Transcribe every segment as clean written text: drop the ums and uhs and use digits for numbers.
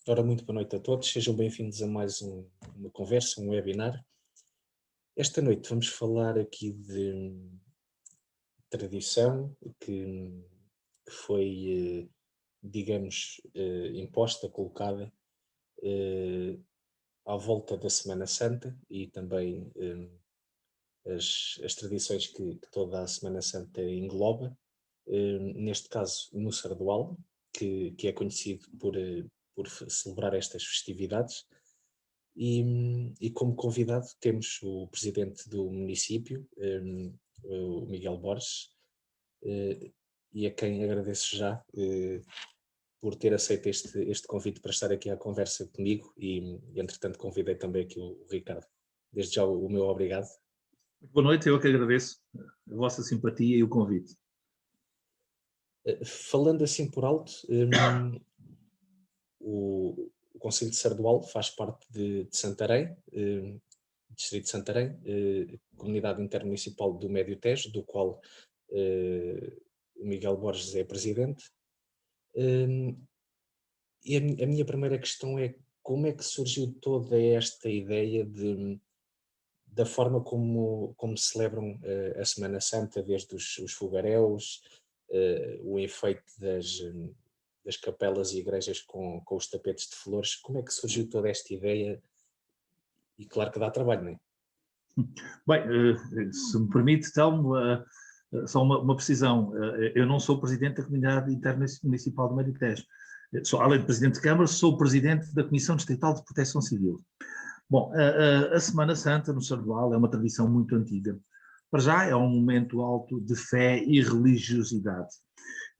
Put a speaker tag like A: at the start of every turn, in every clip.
A: Ora, muito boa noite a todos, sejam bem-vindos a mais uma conversa, um webinar. Esta noite vamos falar aqui de tradição que foi, digamos, imposta, colocada à volta da Semana Santa e também as tradições que toda a Semana Santa engloba, neste caso no Sardual, que é conhecido por celebrar estas festividades. E como convidado temos o presidente do município, o Miguel Borges, e a quem agradeço já por ter aceito este convite para estar aqui à conversa comigo e entretanto convidei também aqui o Ricardo. Desde já o meu obrigado.
B: Boa noite, eu que agradeço a vossa simpatia e o convite.
A: Falando assim por alto, o Concelho de Sardual faz parte de Santarém, distrito de Santarém, comunidade intermunicipal do Médio Tejo, do qual o Miguel Borges é presidente. E a minha primeira questão é como é que surgiu toda esta ideia da forma como celebram a Semana Santa, desde os fogaréus, o enfeite das capelas e igrejas com os tapetes de flores. Como é que surgiu toda esta ideia? E claro que dá trabalho, não é?
B: Bem, se me permite, então, só uma precisão. Eu não sou presidente da Comunidade Intermunicipal do Médio Tejo. Além de presidente de Câmara, sou presidente da Comissão Distrital de Proteção Civil. Bom, a Semana Santa no Sardual é uma tradição muito antiga. Para já é um momento alto de fé e religiosidade.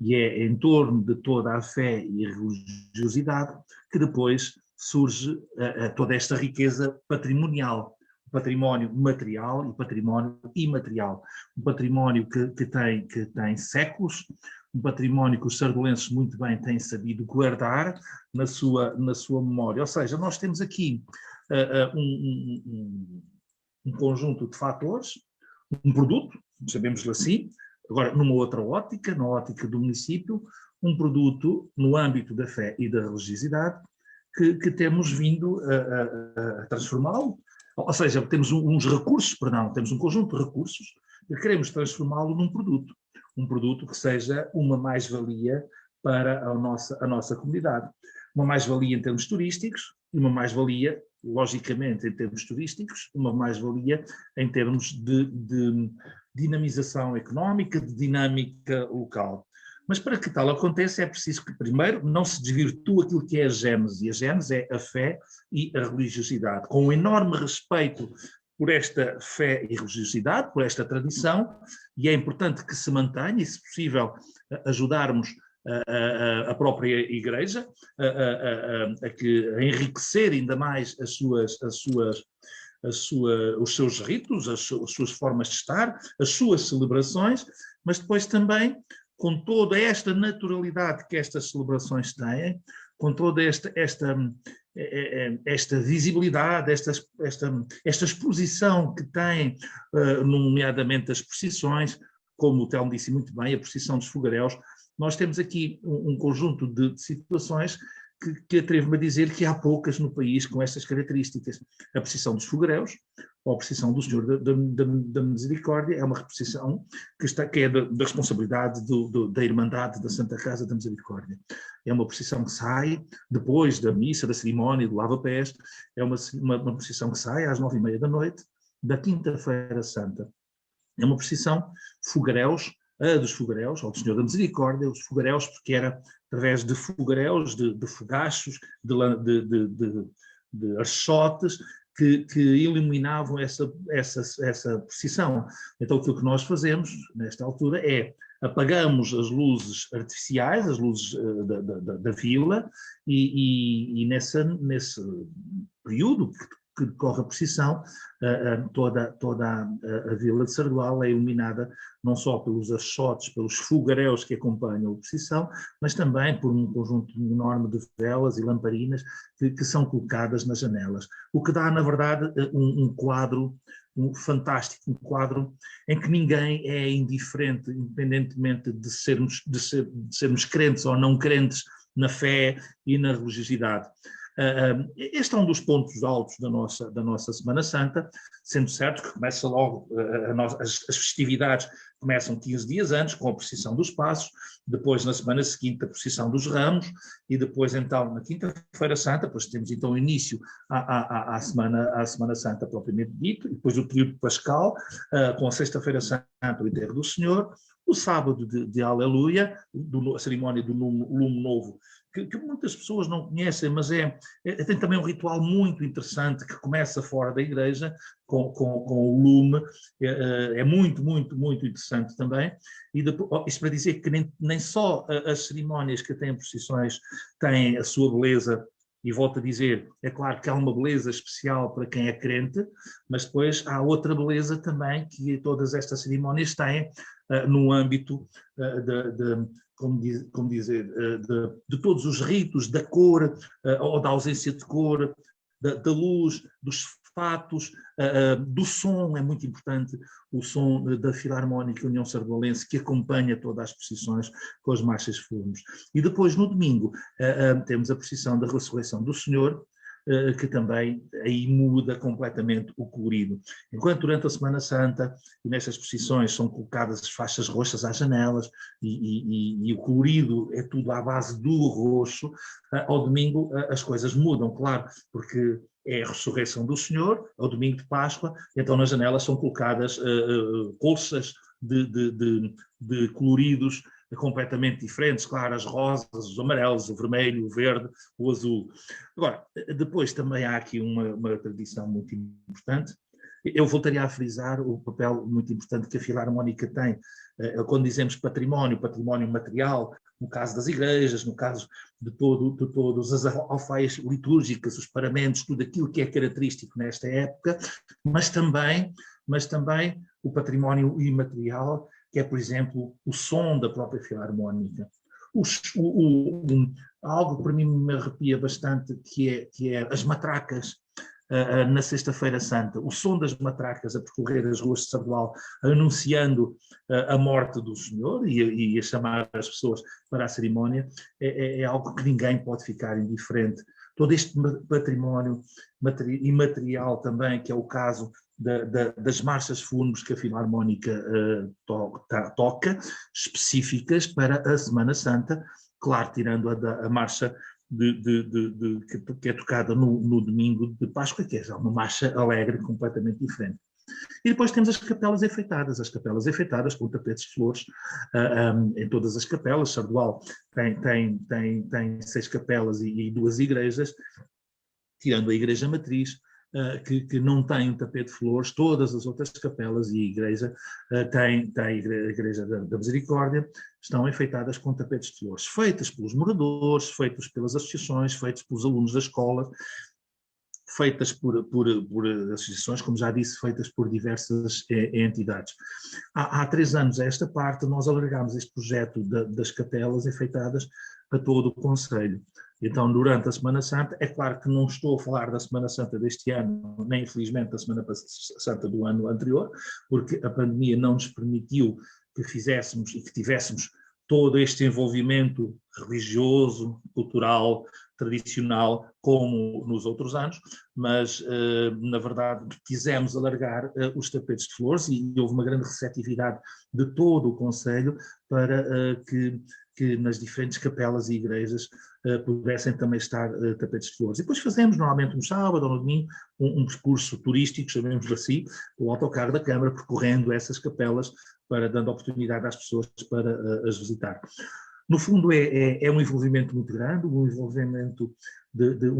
B: E é em torno de toda a fé e religiosidade que depois surge toda esta riqueza patrimonial, património material e património imaterial. Um património que tem séculos, um património que os sardulenses muito bem têm sabido guardar na sua memória. Ou seja, nós temos aqui um conjunto de fatores, um produto, sabemos-lhe assim, agora numa outra ótica, na ótica do município, um produto no âmbito da fé e da religiosidade que temos vindo a transformá-lo, ou seja, temos temos um conjunto de recursos que queremos transformá-lo num produto, um produto que seja uma mais-valia para a nossa comunidade. Uma mais-valia em termos turísticos e uma mais-valia, logicamente, em termos turísticos, uma mais-valia em termos de dinamização económica, de dinâmica local. Mas para que tal aconteça é preciso que, primeiro, não se desvirtue aquilo que é a gênese, e a gênese é a fé e a religiosidade, com um enorme respeito por esta fé e religiosidade, por esta tradição, e é importante que se mantenha, e se possível ajudarmos a própria Igreja a enriquecer ainda mais os seus ritos, as suas formas de estar, as suas celebrações, mas depois também, com toda esta naturalidade que estas celebrações têm, com toda esta visibilidade, esta exposição que têm, nomeadamente as procissões, como o Telmo disse muito bem, a procissão dos fogaréus, nós temos aqui um conjunto de situações que atrevo-me a dizer que há poucas no país com estas características. A procissão dos fogaréus, ou a procissão do Senhor da Misericórdia, é uma procissão que é da responsabilidade da Irmandade da Santa Casa da Misericórdia. É uma procissão que sai depois da missa, da cerimónia, do lava-pés, é uma procissão que sai às 9h30 da noite, da Quinta-feira Santa. É uma procissão fogaréus, a dos fogaréus, ou do Senhor da Misericórdia, os fogaréus, porque era através de fogaréus, de fogachos, de archotes, que iluminavam essa procissão. Então aquilo que nós fazemos, nesta altura, é apagamos as luzes artificiais, as luzes da vila, e nesse período, que decorre a procissão, toda a Vila de Sardual é iluminada não só pelos açotes, pelos fogaréus que acompanham a procissão, mas também por um conjunto enorme de velas e lamparinas que são colocadas nas janelas. O que dá, na verdade, um quadro fantástico, um quadro em que ninguém é indiferente, independentemente de sermos crentes ou não crentes na fé e na religiosidade. Este é um dos pontos altos da nossa Semana Santa, sendo certo que começa logo, as festividades começam 15 dias antes, com a procissão dos Passos, depois na semana seguinte a procissão dos Ramos, e depois então na Quinta-feira Santa, depois temos então o início à Semana Santa propriamente dito, e depois o período pascal, com a Sexta-feira Santa, o enterro do Senhor, o sábado de Aleluia, a cerimónia do lume novo, que muitas pessoas não conhecem, mas tem também um ritual muito interessante que começa fora da igreja, com o lume, é muito, muito, muito interessante também. E depois, isto para dizer que nem só as cerimónias que têm procissões têm a sua beleza, e volto a dizer, é claro que há uma beleza especial para quem é crente, mas depois há outra beleza também que todas estas cerimónias têm no âmbito de todos os ritos, da cor ou da ausência de cor, da luz, dos fatos, do som, é muito importante, o som da Filarmónica União Sardualense, que acompanha todas as procissões com as marchas fúnebres. E depois, no domingo, temos a procissão da Ressurreição do Senhor, que também aí muda completamente o colorido. Enquanto durante a Semana Santa, e nestas procissões são colocadas as faixas roxas às janelas, e o colorido é tudo à base do roxo, ao domingo as coisas mudam, claro, porque é a ressurreição do Senhor, ao domingo de Páscoa, então nas janelas são colocadas colchas de coloridos completamente diferentes, claro, as rosas, os amarelos, o vermelho, o verde, o azul. Agora, depois também há aqui uma tradição muito importante. Eu voltaria a frisar o papel muito importante que a Filarmónica tem, quando dizemos património material, no caso das igrejas, no caso de todas as alfaias litúrgicas, os paramentos, tudo aquilo que é característico nesta época, mas também o património imaterial, que é, por exemplo, o som da própria Filarmónica. Algo que para mim me arrepia bastante, que é as matracas na Sexta-feira Santa, o som das matracas a percorrer as ruas de Sardual, anunciando a morte do Senhor e a chamar as pessoas para a cerimónia, é algo que ninguém pode ficar indiferente. Todo este património imaterial também, que é o caso das marchas fúnebres que a Filarmónica toca, específicas para a Semana Santa, claro, tirando a marcha que é tocada no domingo de Páscoa, que é já uma marcha alegre, completamente diferente. E depois temos as capelas enfeitadas com tapetes de flores em todas as capelas. Sardual tem 6 capelas e 2 igrejas, tirando a igreja matriz, que não tem um tapete de flores. Todas as outras capelas e a igreja tem a igreja da Misericórdia, estão enfeitadas com tapetes de flores, feitas pelos moradores, feitas pelas associações, feitas pelos alunos da escola, feitas por associações, como já disse, feitas por diversas entidades. Há 3 anos a esta parte nós alargámos este projeto das capelas enfeitadas a todo o concelho. Então, durante a Semana Santa, é claro que não estou a falar da Semana Santa deste ano, nem infelizmente da Semana Santa do ano anterior, porque a pandemia não nos permitiu que fizéssemos e que tivéssemos todo este envolvimento religioso, cultural, tradicional, como nos outros anos, mas, na verdade, quisemos alargar os tapetes de flores e houve uma grande receptividade de todo o concelho para que nas diferentes capelas e igrejas pudessem também estar tapetes de flores. E depois fazemos, normalmente no sábado ou no domingo, um percurso turístico, chamemos-lhe assim, o autocarro da Câmara, percorrendo essas capelas, dando oportunidade às pessoas para as visitar. No fundo é um envolvimento muito grande, um envolvimento de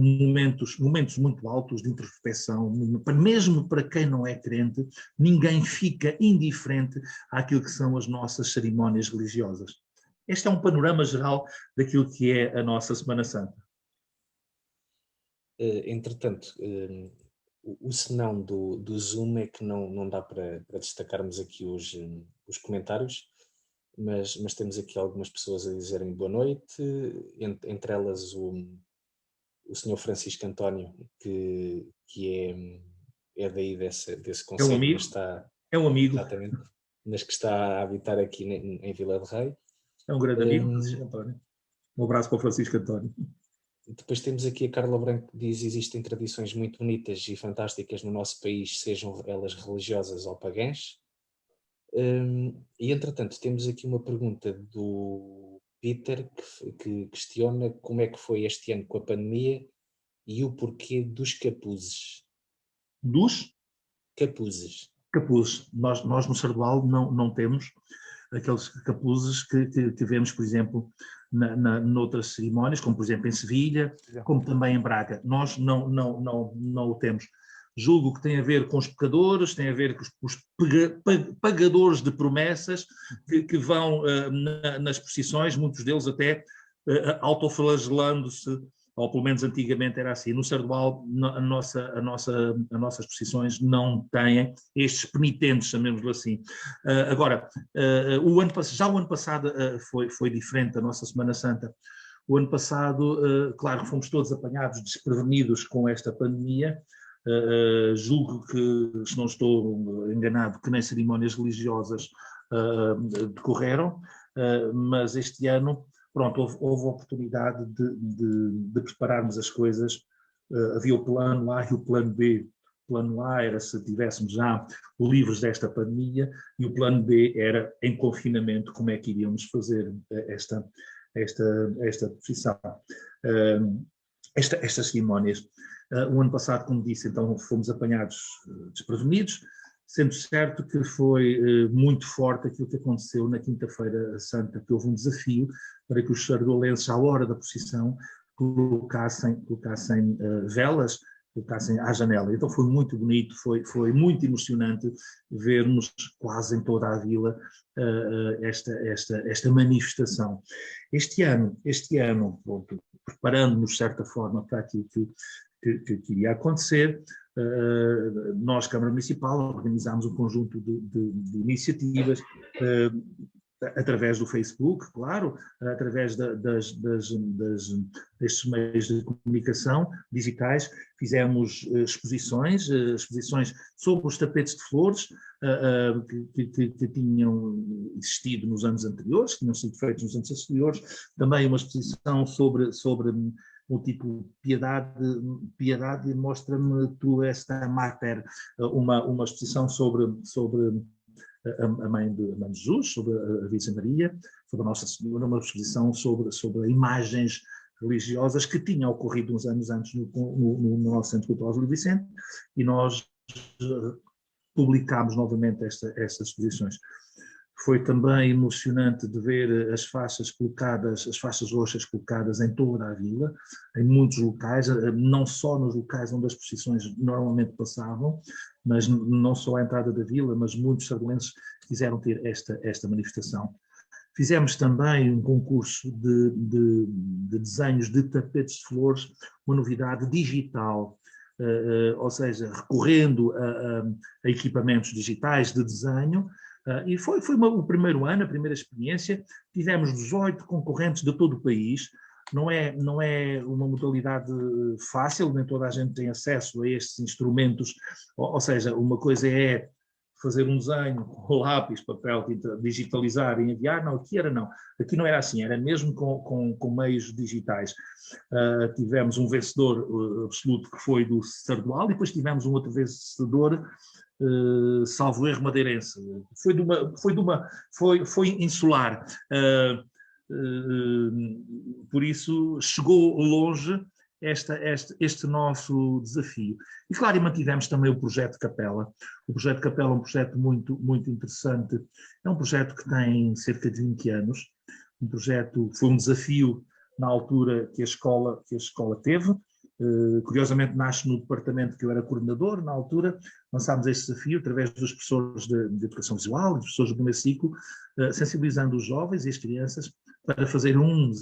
B: momentos muito altos de introspecção, mesmo para quem não é crente, ninguém fica indiferente àquilo que são as nossas cerimónias religiosas. Este é um panorama geral daquilo que é a nossa Semana Santa.
A: Entretanto, o senão do Zoom é que não dá para destacarmos aqui os comentários, mas temos aqui algumas pessoas a dizerem boa noite, entre elas o senhor Francisco António, que é daí desse
B: É um
A: concelho,
B: amigo,
A: mas está,
B: é um amigo,
A: exatamente, mas que está a habitar aqui em Vila de Rei.
B: é um grande amigo, Francisco António. Um abraço para o Francisco António.
A: Depois temos aqui a Carla Branco, que diz: existem tradições muito bonitas e fantásticas no nosso país, sejam elas religiosas ou pagãs. E entretanto temos aqui uma pergunta do Peter, que questiona como é que foi este ano com a pandemia e o porquê dos capuzes.
B: Dos
A: Capuzes.
B: capuzes. Nós no Sardual não temos aqueles capuzes que vemos, por exemplo, noutras cerimónias, como por exemplo em Sevilha, como também em Braga. Nós não o temos. Julgo que tem a ver com os pecadores, tem a ver com os pagadores de promessas que vão nas procissões, muitos deles até autoflagelando-se, ou pelo menos antigamente era assim. No Sardual, as procissões não têm estes penitentes, chamemos-lo assim. Agora, já o ano passado foi diferente, a nossa Semana Santa. O ano passado, claro, fomos todos apanhados, desprevenidos com esta pandemia. Julgo que, se não estou enganado, que nem cerimónias religiosas decorreram, mas este ano, pronto, houve a oportunidade de prepararmos as coisas. Havia o plano A e o plano B. O plano A era se tivéssemos já livres desta pandemia, e o plano B era, em confinamento, como é que iríamos fazer esta procissão, estas cerimónias. O ano passado, como disse, então fomos apanhados desprevenidos, sendo certo que foi muito forte aquilo que aconteceu na Quinta-feira Santa, que houve um desafio para que os sardualenses, à hora da procissão, colocassem velas, colocassem à janela. Então foi muito bonito, foi muito emocionante vermos quase em toda a vila esta manifestação. Este ano, pronto, preparando-nos de certa forma para aquilo que iria acontecer, nós, Câmara Municipal, organizámos um conjunto de iniciativas, através do Facebook, claro, através destes meios de comunicação digitais. Fizemos exposições sobre os tapetes de flores que tinham existido nos anos anteriores, que tinham sido feitos nos anos anteriores, também uma exposição sobre o tipo piedade mostra-me tu esta mater, uma exposição sobre a mãe de Jesus, sobre a Virgem Maria, sobre a Nossa Senhora, uma exposição sobre imagens religiosas que tinham ocorrido uns anos antes no nosso Centro Cultural Júlio Vicente, e nós publicámos novamente estas exposições. Foi também emocionante de ver as faixas roxas colocadas em toda a vila, em muitos locais, não só nos locais onde as procissões normalmente passavam, mas não só à entrada da vila, mas muitos sardualenses quiseram ter esta manifestação. Fizemos também um concurso de desenhos de tapetes de flores, uma novidade digital, ou seja, recorrendo a equipamentos digitais de desenho. E foi o primeiro ano, a primeira experiência. Tivemos 18 concorrentes de todo o país. Não é uma modalidade fácil, nem toda a gente tem acesso a estes instrumentos, ou seja, uma coisa é fazer um desenho com lápis, papel, digitalizar e enviar. Não, aqui não era assim, era mesmo com meios digitais. Tivemos um vencedor absoluto que foi do Sardual, e depois tivemos um outro vencedor, salvo erro, madeirense. Foi insular. Por isso chegou longe este nosso desafio. E claro, e mantivemos também o projeto Capela. O projeto Capela é um projeto muito, muito interessante. É um projeto que tem cerca de 20 anos. Foi um desafio na altura que a escola teve. Curiosamente nasce no departamento que eu era coordenador na altura. Lançámos este desafio através dos professores de educação visual, dos professores do primeiro ciclo, sensibilizando os jovens e as crianças para fazer um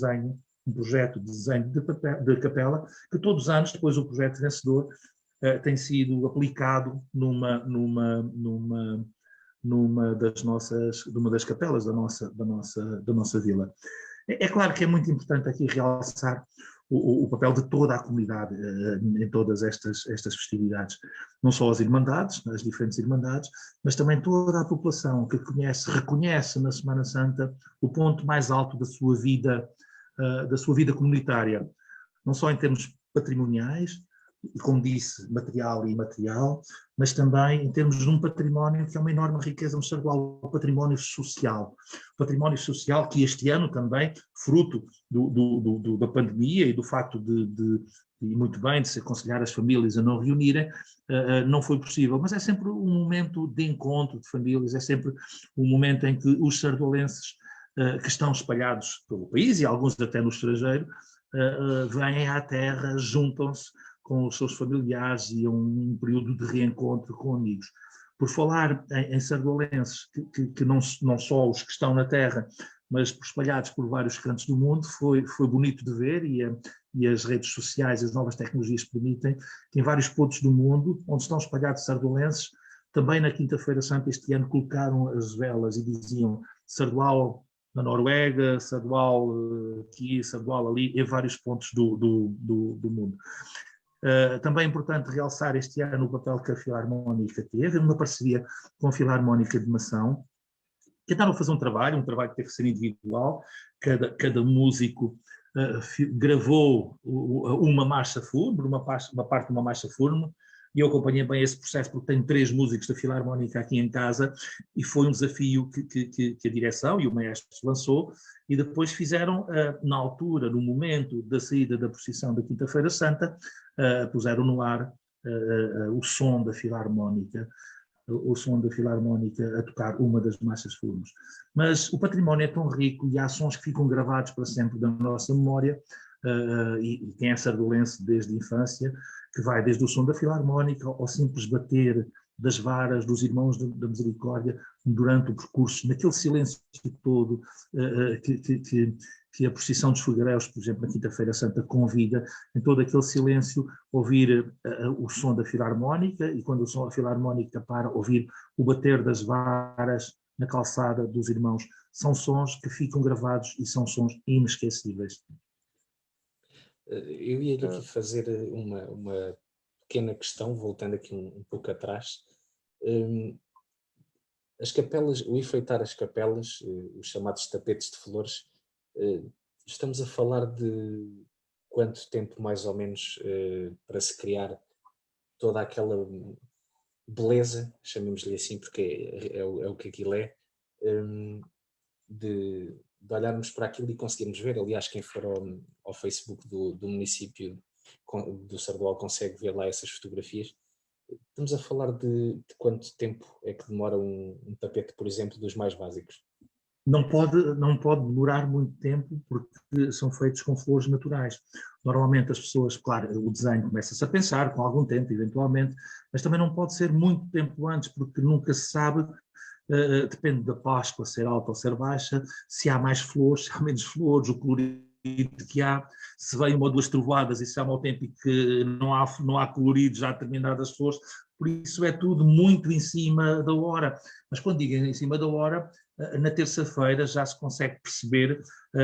B: projeto de desenho de capela, que todos os anos, depois o projeto vencedor, tem sido aplicado numa das capelas da nossa vila. É claro que é muito importante aqui realçar o papel de toda a comunidade em todas estas festividades. Não só as irmandades, as diferentes irmandades, mas também toda a população que reconhece na Semana Santa o ponto mais alto da sua vida comunitária. Não só em termos patrimoniais, e como disse, material e imaterial, mas também em termos de um património que é uma enorme riqueza moçardual, o património social. O património social que este ano também, fruto da pandemia e do facto e muito bem, de se aconselhar as famílias a não reunirem, não foi possível. Mas é sempre um momento de encontro de famílias, é sempre um momento em que os sardolenses que estão espalhados pelo país e alguns até no estrangeiro, vêm à terra, juntam-se com os seus familiares e um período de reencontro com amigos. Por falar em sardolenses, que não só os que estão na terra, mas espalhados por vários cantos do mundo, foi bonito de ver e as redes sociais, as novas tecnologias permitem que em vários pontos do mundo, onde estão espalhados sardolenses, também na Quinta-feira Santa este ano colocaram as velas e diziam Sardual na Noruega, Sardual aqui, Sardual ali, em vários pontos do mundo. Também é importante realçar este ano o papel que a Filarmónica teve, uma parceria com a Filarmónica de Mação. Tentaram fazer um trabalho que teve que ser individual, cada músico gravou uma marcha fúnebre, uma parte de uma marcha fúnebre, e eu acompanhei bem esse processo porque tenho 3 músicos da Filarmónica aqui em casa e foi um desafio que a direção e o maestro lançou e depois fizeram, na altura, no momento da saída da procissão da Quinta-feira Santa, puseram no ar o som da Filarmónica, a tocar uma das marchas fúnebres. Mas o património é tão rico e há sons que ficam gravados para sempre da nossa memória, e quem é sardolense desde a infância, que vai desde o som da Filarmónica ao simples bater das varas dos Irmãos da Misericórdia durante o percurso, naquele silêncio todo que a procissão dos fogaréus, por exemplo, na Quinta-feira Santa, convida, em todo aquele silêncio, ouvir o som da Filarmónica e quando o som da Filarmónica para, ouvir o bater das varas na calçada dos Irmãos. São sons que ficam gravados e são sons inesquecíveis.
A: Eu ia aqui fazer uma pequena questão, voltando aqui um pouco atrás. As capelas, o enfeitar as capelas, os chamados tapetes de flores, estamos a falar de quanto tempo mais ou menos para se criar toda aquela beleza, chamemos-lhe assim, porque é o que aquilo é, de olharmos para aquilo e conseguirmos ver. Aliás, quem for ao Facebook do município do Sardual consegue ver lá essas fotografias. Estamos a falar de quanto tempo é que demora um tapete, por exemplo, dos mais básicos?
B: Não pode demorar muito tempo porque são feitos com flores naturais. Normalmente as pessoas, claro, o desenho começa-se a pensar com algum tempo, eventualmente, mas também não pode ser muito tempo antes, porque nunca se sabe, depende da Páscoa, ser alta ou ser baixa, se há mais flores, se há menos flores, o colorido que há, se vem uma ou duas trovoadas e se há mau tempo e que não há colorido já determinadas flores, por isso é tudo muito em cima da hora. Mas quando digo em cima da hora, na terça-feira já se consegue perceber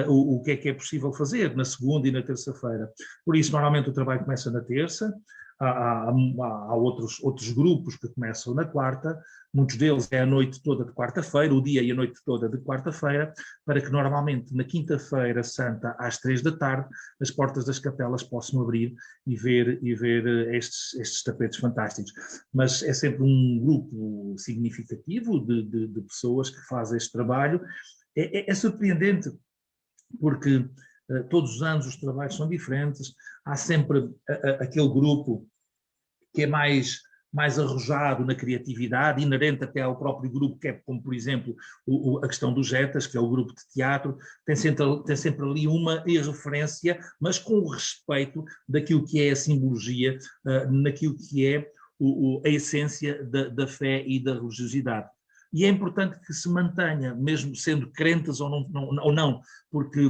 B: o que é possível fazer, na segunda e na terça-feira. Por isso, normalmente o trabalho começa na terça, há outros grupos que começam na quarta, muitos deles é a noite toda de quarta-feira, o dia e a noite toda de quarta-feira, para que normalmente na Quinta-feira Santa, às 3 da tarde, as portas das capelas possam abrir e ver estes tapetes fantásticos. Mas é sempre um grupo significativo de pessoas que fazem este trabalho. É surpreendente, porque todos os anos os trabalhos são diferentes, há sempre aquele grupo que é mais arrojado na criatividade, inerente até ao próprio grupo, que é como, por exemplo, a questão dos Jetas, que é o grupo de teatro, tem sempre ali uma referência, mas com o respeito daquilo que é a simbologia, naquilo que é a essência da fé e da religiosidade. E é importante que se mantenha, mesmo sendo crentes ou não, porque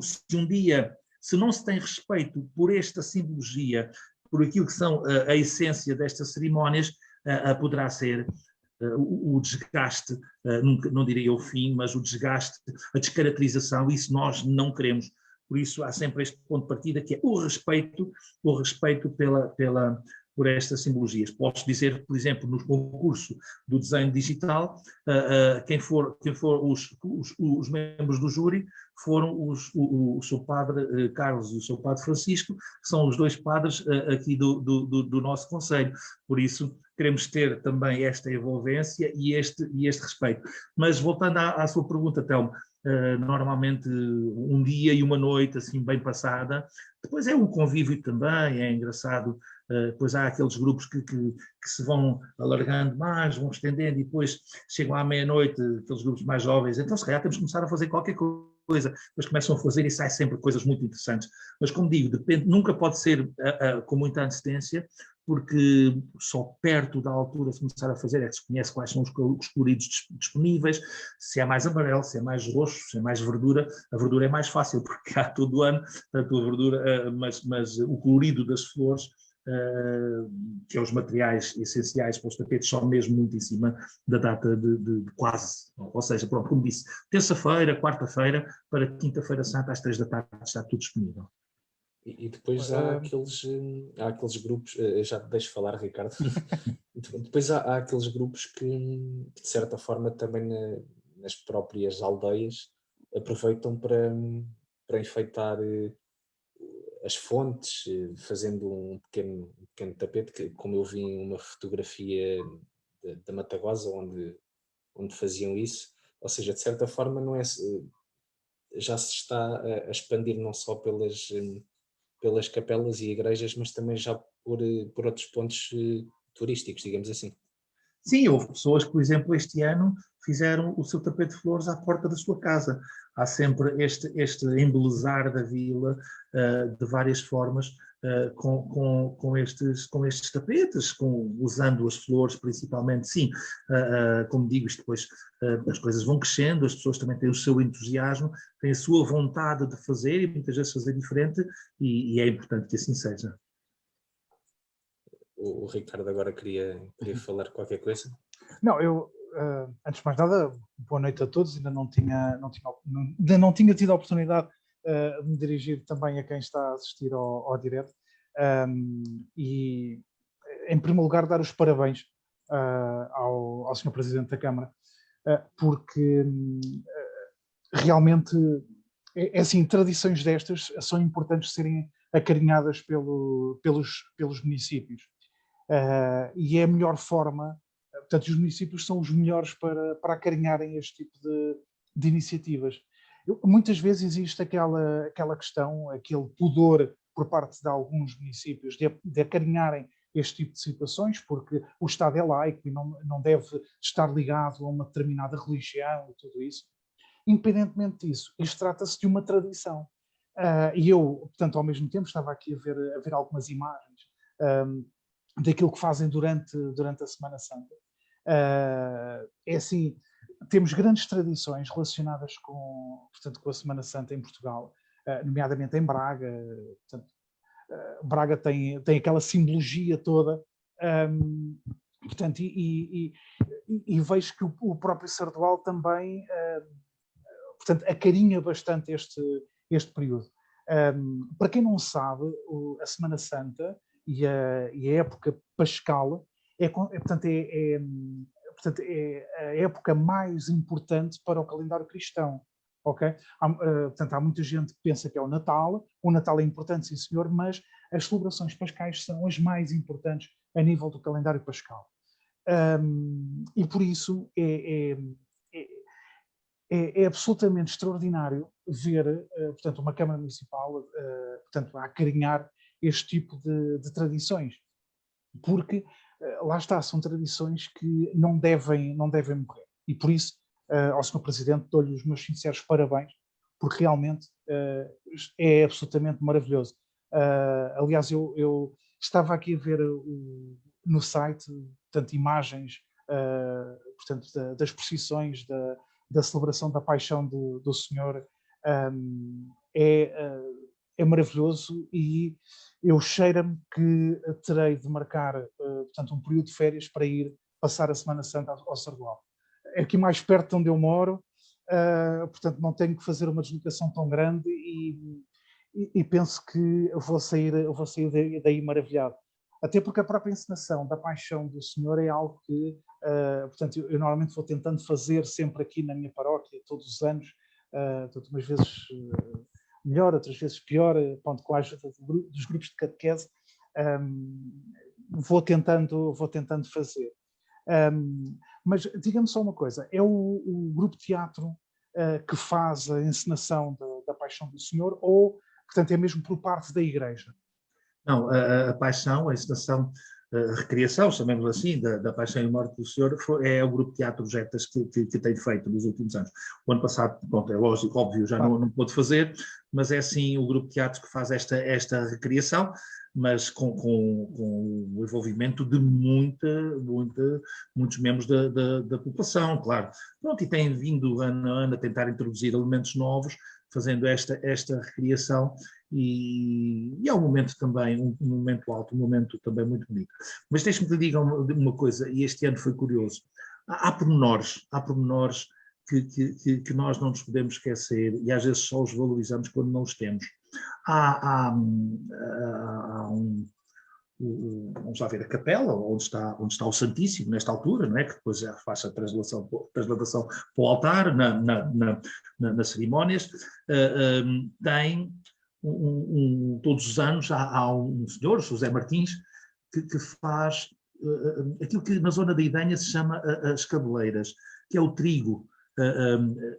B: se um dia, se não se tem respeito por esta simbologia, por aquilo que são a essência destas cerimónias, poderá ser o desgaste, não direi o fim, mas o desgaste, a descaracterização, isso nós não queremos. Por isso há sempre este ponto de partida que é o respeito por estas simbologias. Posso dizer, por exemplo, no concurso do desenho digital, quem for os membros do júri foram o seu padre Carlos e o seu padre Francisco, que são os dois padres aqui do nosso concelho. Por isso, queremos ter também esta envolvência e este respeito. Mas voltando à sua pergunta, Telmo, normalmente um dia e uma noite assim bem passada, depois é um convívio também, é engraçado, depois há aqueles grupos que se vão alargando mais, vão estendendo e depois chegam à meia-noite, aqueles grupos mais jovens, então se calhar temos que começar a fazer qualquer coisa, depois começam a fazer e sai sempre coisas muito interessantes. Mas como digo, depende, nunca pode ser com muita antecedência, porque só perto da altura de começar a fazer é que se conhece quais são os coloridos disponíveis, se é mais amarelo, se é mais roxo, se é mais verdura. A verdura é mais fácil, porque há todo o ano, tanto a verdura, mas o colorido das flores, que é os materiais essenciais para os tapetes, só mesmo muito em cima da data de quase, ou seja, pronto, como disse, terça-feira, quarta-feira, para quinta-feira santa às 3 da tarde está tudo disponível.
A: E depois há aqueles grupos, já te deixo falar, Ricardo, depois há aqueles grupos que de certa forma também nas próprias aldeias aproveitam para enfeitar as fontes, fazendo um pequeno tapete, que, como eu vi em uma fotografia da Matagosa, onde faziam isso, ou seja, de certa forma não é, já se está a expandir não só pelas capelas e igrejas, mas também já por outros pontos turísticos, digamos assim.
B: Sim, houve pessoas que, por exemplo, este ano fizeram o seu tapete de flores à porta da sua casa. Há sempre este embelezar da vila de várias formas com estes tapetes, usando as flores principalmente. Sim, como digo, isto depois as coisas vão crescendo, as pessoas também têm o seu entusiasmo, têm a sua vontade de fazer e muitas vezes fazer diferente e é importante que assim seja.
A: O Ricardo agora queria falar qualquer coisa.
C: Não, eu, antes de mais nada, boa noite a todos. Ainda não tinha tido a oportunidade de me dirigir também a quem está a assistir ao direto. E, em primeiro lugar, dar os parabéns ao Sr. Presidente da Câmara, porque realmente, é assim, tradições destas são importantes serem acarinhadas pelos municípios. E é a melhor forma, portanto, os municípios são os melhores para acarinharem este tipo de iniciativas. Muitas vezes existe aquela questão, aquele pudor por parte de alguns municípios de acarinharem este tipo de situações, porque o Estado é laico e não deve estar ligado a uma determinada religião e tudo isso. Independentemente disso, isto trata-se de uma tradição. E eu, portanto, ao mesmo tempo, estava aqui a ver algumas imagens daquilo que fazem durante a Semana Santa. É assim, temos grandes tradições relacionadas com a Semana Santa em Portugal, nomeadamente em Braga. Portanto, Braga tem aquela simbologia toda, portanto, e vejo que o próprio Sardual também portanto, acarinha bastante este período. Para quem não sabe, a Semana Santa e a época pascal portanto, é a época mais importante para o calendário cristão. Okay? Portanto, há muita gente que pensa que é o Natal é importante, sim senhor, mas as celebrações pascais são as mais importantes a nível do calendário pascal. E por isso é absolutamente extraordinário ver, portanto, uma Câmara Municipal, portanto, a acarinhar este tipo de tradições, porque lá está, são tradições que não devem morrer. E por isso, ao Sr. Presidente, dou-lhe os meus sinceros parabéns, porque realmente é absolutamente maravilhoso. Aliás, eu estava aqui a ver no site, portanto, imagens portanto, das procissões da celebração da Paixão do Senhor. é maravilhoso e eu cheiro-me que terei de marcar, portanto, um período de férias para ir passar a Semana Santa ao Sardual. É aqui mais perto de onde eu moro, portanto não tenho que fazer uma deslocação tão grande e penso que eu vou sair daí maravilhado. Até porque a própria encenação da Paixão do Senhor é algo que, portanto, eu normalmente vou tentando fazer sempre aqui na minha paróquia, todos os anos, portanto, umas vezes melhor, outras vezes pior, ponto, com a ajuda dos grupos de catequese, vou tentando fazer. Mas diga-me só uma coisa, é o grupo de teatro que faz a encenação da Paixão do Senhor ou, portanto, é mesmo por parte da Igreja?
B: Não, a Paixão, a encenação, a recriação, chamemos assim, da Paixão e Morte do Senhor, é o grupo de teatro Jetas que tem feito nos últimos anos. O ano passado, pronto, é lógico, óbvio, já não pôde fazer, mas é sim o grupo de teatro que faz esta recriação, mas com o envolvimento de muitos membros da população, claro. Pronto, e tem vindo ano a ano a tentar introduzir elementos novos, fazendo esta recriação, e é um momento também, um momento alto, um momento também muito bonito. Mas deixe-me que diga uma coisa, e este ano foi curioso. Há pormenores que nós não nos podemos esquecer, e às vezes só os valorizamos quando não os temos. Vamos lá ver a capela, onde está o Santíssimo, nesta altura, não é? Que depois já faz a transladação para o altar, nas cerimónias. Tem todos os anos há um senhor, José Martins, que faz aquilo que na zona da Idenha se chama as cabeleiras, que é o trigo.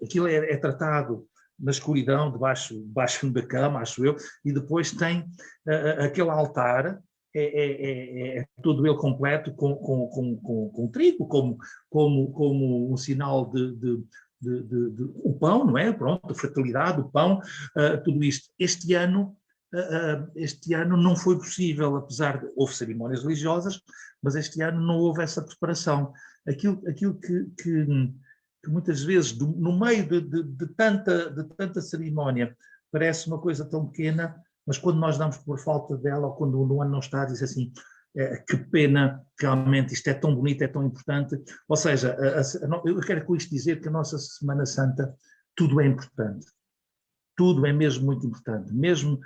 B: Aquilo é tratado na escuridão, debaixo da cama, acho eu, e depois tem aquele altar, é todo ele completo com trigo, como um sinal de o pão, não é? Pronto, a fertilidade, o pão, tudo isto. Este ano não foi possível, apesar de houve cerimónias religiosas, mas este ano não houve essa preparação. Aquilo que muitas vezes, no meio de tanta cerimónia, parece uma coisa tão pequena, mas quando nós damos por falta dela, ou quando o ano não está, diz assim, que pena, realmente isto é tão bonito, é tão importante. Ou seja, eu quero com isto dizer que a nossa Semana Santa, tudo é importante. Tudo é mesmo muito importante. Mesmo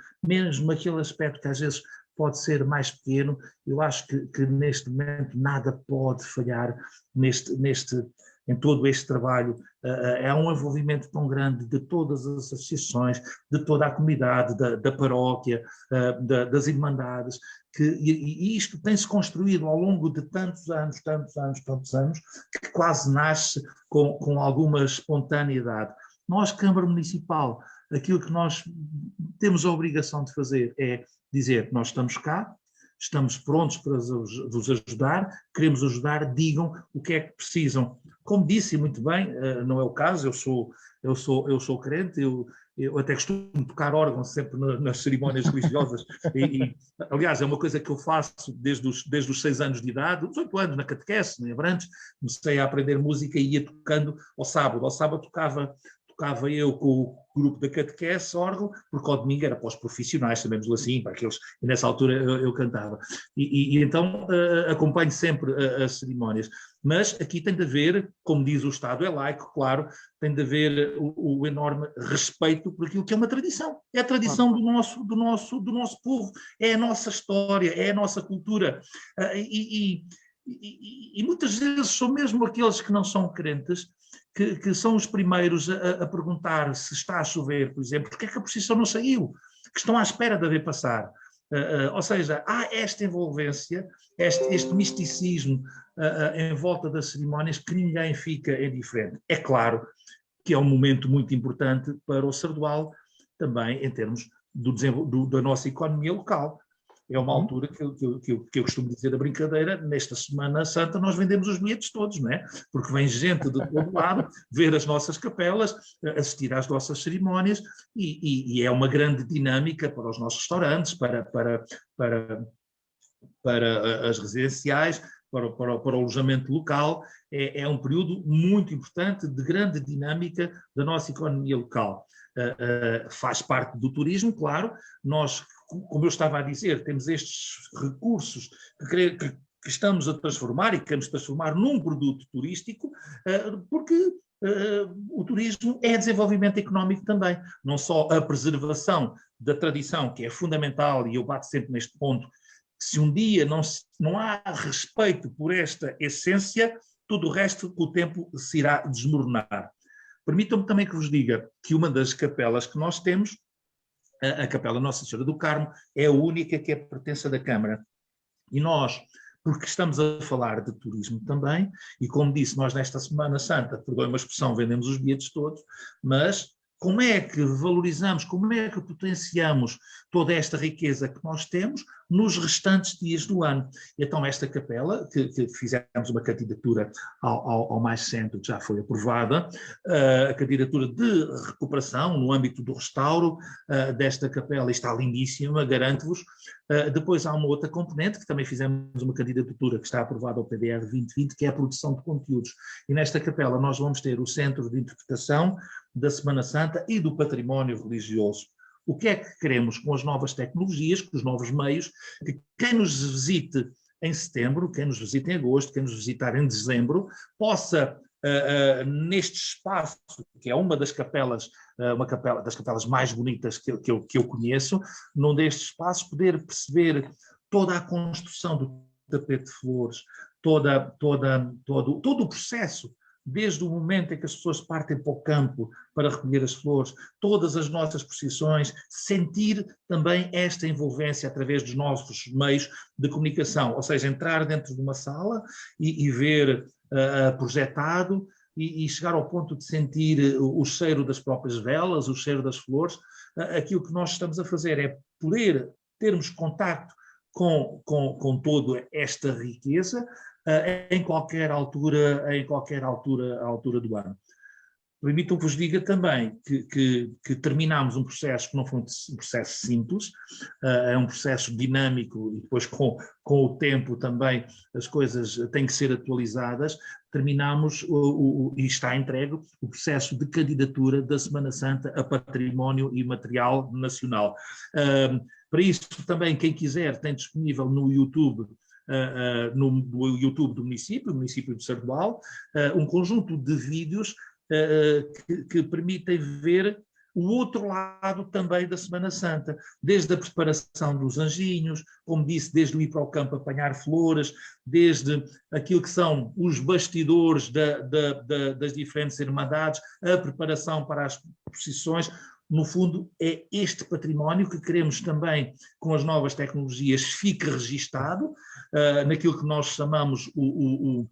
B: aquele aspecto que às vezes pode ser mais pequeno, eu acho que neste momento nada pode falhar em todo este trabalho. É um envolvimento tão grande de todas as associações, de toda a comunidade, da paróquia, das irmandades, e isto tem-se construído ao longo de tantos anos, que quase nasce com alguma espontaneidade. Nós, Câmara Municipal, aquilo que nós temos a obrigação de fazer é dizer que nós estamos cá, estamos prontos para vos ajudar, queremos ajudar, digam o que é que precisam. Como disse muito bem, não é o caso, eu sou crente, eu até costumo tocar órgão sempre nas cerimónias religiosas, aliás, é uma coisa que eu faço desde os 6 anos de idade, os 8 anos na catequese, em Abrantes, comecei a aprender música e ia tocando ao sábado tocava eu com o grupo da catequese, órgão, porque ao domingo era para os profissionais, sabemos assim, para aqueles, e nessa altura eu cantava. E então acompanho sempre as cerimónias. Mas aqui tem de haver, como diz o Estado é laico, claro, tem de haver o enorme respeito por aquilo que é uma tradição. É a tradição do nosso povo, é a nossa história, é a nossa cultura. E muitas vezes são mesmo aqueles que não são crentes que são os primeiros a perguntar se está a chover, por exemplo, porque é que a procissão não saiu, que estão à espera de a ver passar. Ou seja, há esta envolvência, este misticismo em volta das cerimónias que ninguém fica indiferente. É claro que é um momento muito importante para o Sardual, também em termos da nossa economia local. É uma altura que eu costumo dizer a brincadeira, nesta Semana Santa nós vendemos os bilhetes todos, não é? Porque vem gente de todo lado ver as nossas capelas, assistir às nossas cerimónias e é uma grande dinâmica para os nossos restaurantes, para as residenciais, para o alojamento local, é um período muito importante de grande dinâmica da nossa economia local. Faz parte do turismo, claro. Nós, como eu estava a dizer, temos estes recursos que estamos a transformar e que queremos transformar num produto turístico, porque o turismo é desenvolvimento económico também, não só a preservação da tradição, que é fundamental, e eu bato sempre neste ponto, que se um dia não há respeito por esta essência, tudo o resto com o tempo se irá desmoronar. Permitam-me também que vos diga que uma das capelas que nós temos, a Capela Nossa Senhora do Carmo, é a única que é pertença da Câmara. E nós, porque estamos a falar de turismo também, e como disse, nós nesta Semana Santa, perdoe uma expressão, vendemos os bilhetes todos, mas como é que valorizamos, como é que potenciamos toda esta riqueza que nós temos nos restantes dias do ano? E então esta capela, que fizemos uma candidatura ao Mais Centro, que já foi aprovada, a candidatura de recuperação no âmbito do restauro desta capela, está lindíssima, garanto-vos. Depois há uma outra componente, que também fizemos uma candidatura que está aprovada ao PDR 2020, que é a produção de conteúdos. E nesta capela nós vamos ter o Centro de Interpretação da Semana Santa e do Património Religioso. O que é que queremos com as novas tecnologias, com os novos meios, que quem nos visite em setembro, quem nos visite em agosto, quem nos visitar em dezembro, possa, neste espaço, que é uma das capelas, das capelas mais bonitas que eu conheço, num destes espaços, poder perceber toda a construção do tapete de flores, todo o processo, desde o momento em que as pessoas partem para o campo para recolher as flores, todas as nossas procissões, sentir também esta envolvência através dos nossos meios de comunicação, ou seja, entrar dentro de uma sala e ver projetado e chegar ao ponto de sentir o cheiro das próprias velas, o cheiro das flores. Aquilo que nós estamos a fazer é poder termos contacto com toda esta riqueza, em qualquer altura do ano. Permitam que vos diga também que terminámos um processo que não foi um processo simples, é um processo dinâmico e depois com o tempo também as coisas têm que ser atualizadas. Terminámos e está entregue o processo de candidatura da Semana Santa a Património Imaterial Nacional. Para isso também quem quiser tem disponível no YouTube, no YouTube do município de Sardual, um conjunto de vídeos que permitem ver o outro lado também da Semana Santa, desde a preparação dos anjinhos, como disse, desde o ir para o campo apanhar flores, desde aquilo que são os bastidores das diferentes irmandades, a preparação para as procissões. No fundo, é este património que queremos também, com as novas tecnologias, fique registado naquilo que nós chamamos o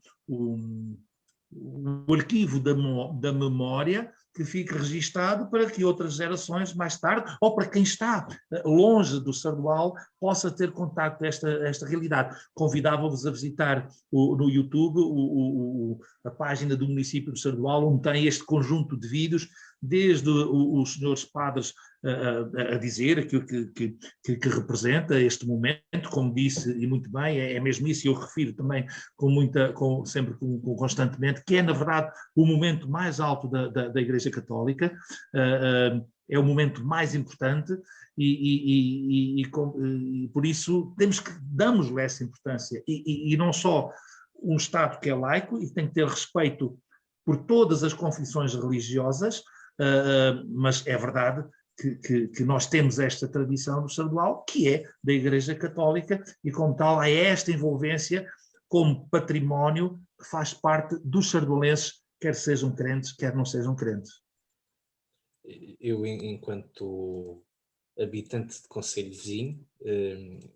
B: arquivo da memória, que fique registado para que outras gerações mais tarde, ou para quem está longe do Sardual, possa ter contacto com esta realidade. Convidava-vos a visitar no YouTube a página do município de Sardual, onde tem este conjunto de vídeos, desde os senhores padres a dizer aquilo que representa este momento, como disse, e muito bem, é mesmo isso, e eu refiro também sempre constantemente, que é, na verdade, o momento mais alto da Igreja Católica, é o momento mais importante e por isso damos-lhe essa importância, e não só um Estado que é laico e tem que ter respeito por todas as confissões religiosas, mas é verdade que nós temos esta tradição do Sardual, que é da Igreja Católica, e como tal há esta envolvência como património que faz parte dos sardualenses, quer sejam crentes, quer não sejam crentes.
A: Eu, enquanto habitante de concelho vizinho,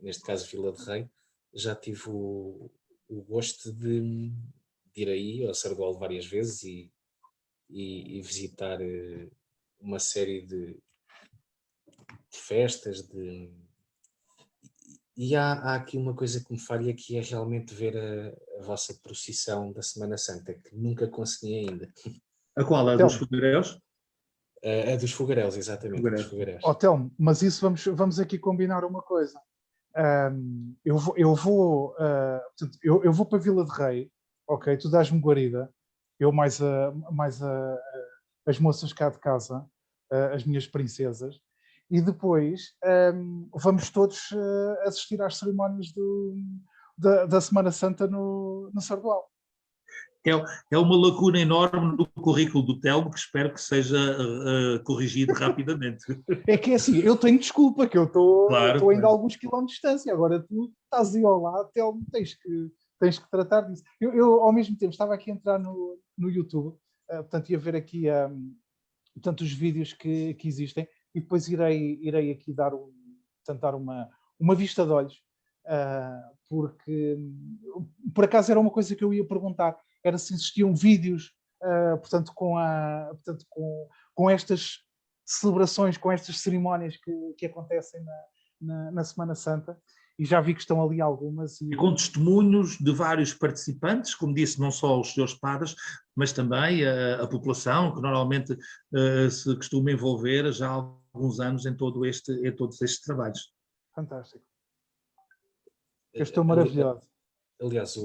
A: neste caso Vila de Rei, já tive o gosto de ir aí ao Sardual várias vezes e visitar uma série de festas, e há aqui uma coisa que me falha, que é realmente ver a vossa procissão da Semana Santa, que nunca consegui ainda.
B: A qual? A dos fogaréus?
A: A dos fogaréus, exatamente. Dos fogaréus.
C: Telmo, mas isso vamos aqui combinar uma coisa. Portanto, eu vou para a Vila de Rei, ok? Tu dás-me guarida, eu mais as moças cá de casa, as minhas princesas, e depois vamos todos assistir às cerimónias da Semana Santa no Sardual.
B: É uma lacuna enorme no currículo do Telmo que espero que seja corrigido rapidamente.
C: É que é assim, eu tenho desculpa que eu estou
B: Claro,
C: ainda a alguns quilómetros de distância, agora tu estás aí ao lado, Telmo, tens que tratar disso. Eu, ao mesmo tempo, estava aqui a entrar no YouTube, portanto, ia ver aqui portanto, os vídeos que existem, e depois irei aqui dar uma vista de olhos, porque, por acaso, era uma coisa que eu ia perguntar, era se existiam vídeos, portanto, com estas celebrações, com estas cerimónias que acontecem na Semana Santa, e já vi que estão ali algumas.
B: E com testemunhos de vários participantes, como disse, não só os senhores padres, mas também a população, que normalmente se costuma envolver já há alguns anos em todos estes trabalhos.
C: Fantástico. Eu estou maravilhado.
A: Aliás,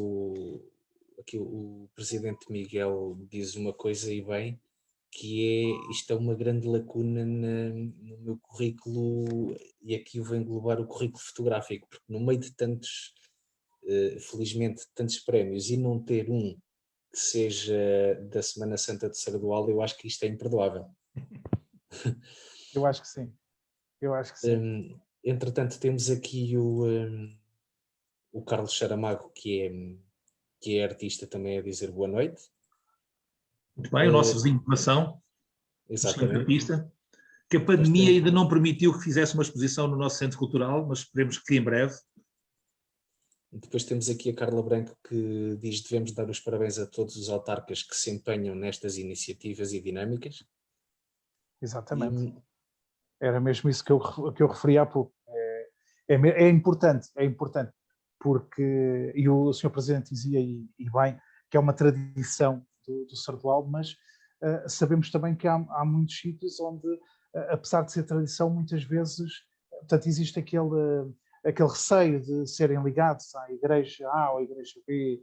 A: aqui o presidente Miguel diz uma coisa e bem, que isto é uma grande lacuna no meu currículo, e aqui eu vou englobar o currículo fotográfico, porque no meio de tantos, felizmente, tantos prémios, e não ter um que seja da Semana Santa de Sardual, eu acho que isto é imperdoável.
C: Eu acho que sim.
A: Entretanto, temos aqui o Carlos Saramago, que é artista também, a dizer boa noite.
B: Muito bem, o nosso vizinho de nação, o excelente artista, que a pandemia ainda não permitiu que fizesse uma exposição no nosso centro cultural, mas esperemos que em breve.
A: Depois temos aqui a Carla Branco, que diz: devemos dar os parabéns a todos os autarcas que se empenham nestas iniciativas e dinâmicas.
C: Exatamente. Era mesmo isso que eu referi há pouco. É importante, porque, e o Sr. Presidente dizia, e bem, que é uma tradição do Sardual, mas sabemos também que há muitos sítios onde, apesar de ser tradição, muitas vezes, portanto, existe aquele receio de serem ligados à Igreja A ou à Igreja B,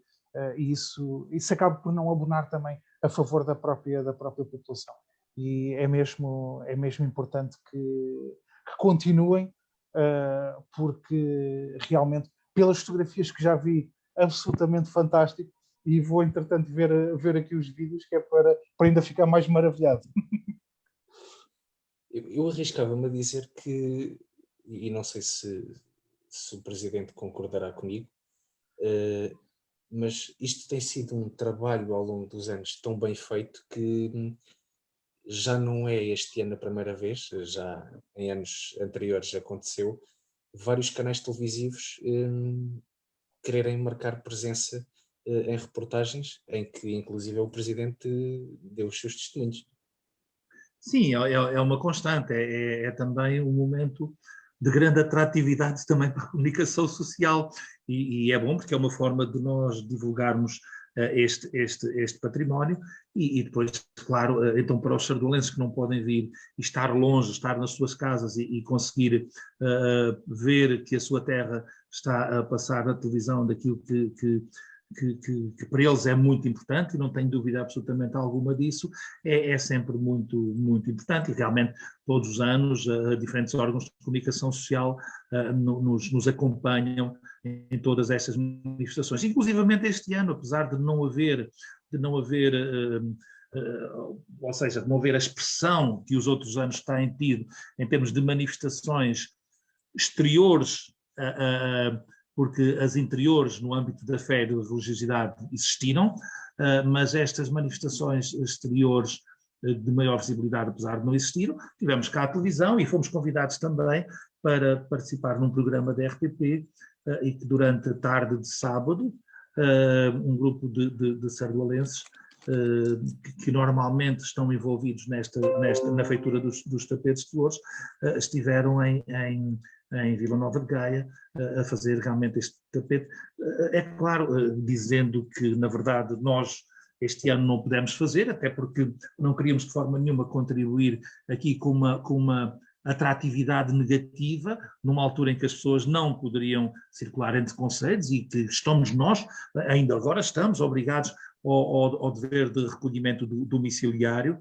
C: e isso acaba por não abonar também a favor da própria população. E é mesmo importante que continuem, porque realmente, pelas fotografias que já vi, absolutamente fantástico, e vou, entretanto, ver aqui os vídeos, que é para ainda ficar mais maravilhado.
A: Eu arriscava-me a dizer que, e não sei se o Presidente concordará comigo, mas isto tem sido um trabalho ao longo dos anos tão bem feito que já não é este ano a primeira vez, já em anos anteriores aconteceu, vários canais televisivos quererem marcar presença em reportagens, em que inclusive o Presidente deu os seus testemunhos.
B: Sim, é uma constante, é também um momento de grande atratividade também para a comunicação social, e é bom porque é uma forma de nós divulgarmos este património, e depois, claro, então para os sardualenses que não podem vir e estar longe, estar nas suas casas e conseguir ver que a sua terra está a passar na televisão daquilo que para eles é muito importante, e não tenho dúvida absolutamente alguma disso, é sempre muito, muito importante, e realmente todos os anos diferentes órgãos de comunicação social nos acompanham em todas estas manifestações. Inclusivamente este ano, apesar de não haver ou seja, de não haver a expressão que os outros anos têm tido em termos de manifestações exteriores, porque as interiores, no âmbito da fé e da religiosidade, existiram, mas estas manifestações exteriores de maior visibilidade, apesar de não existir, tivemos cá a televisão e fomos convidados também para participar num programa da RTP, e que durante a tarde de sábado, um grupo de sardualenses que normalmente estão envolvidos na feitura dos tapetes de flores, estiveram em Vila Nova de Gaia, a fazer realmente este tapete. É claro, dizendo que, na verdade, nós este ano não pudemos fazer, até porque não queríamos de forma nenhuma contribuir aqui com uma atratividade negativa, numa altura em que as pessoas não poderiam circular entre concelhos e que estamos nós, ainda agora estamos obrigados ao dever de recolhimento domiciliário.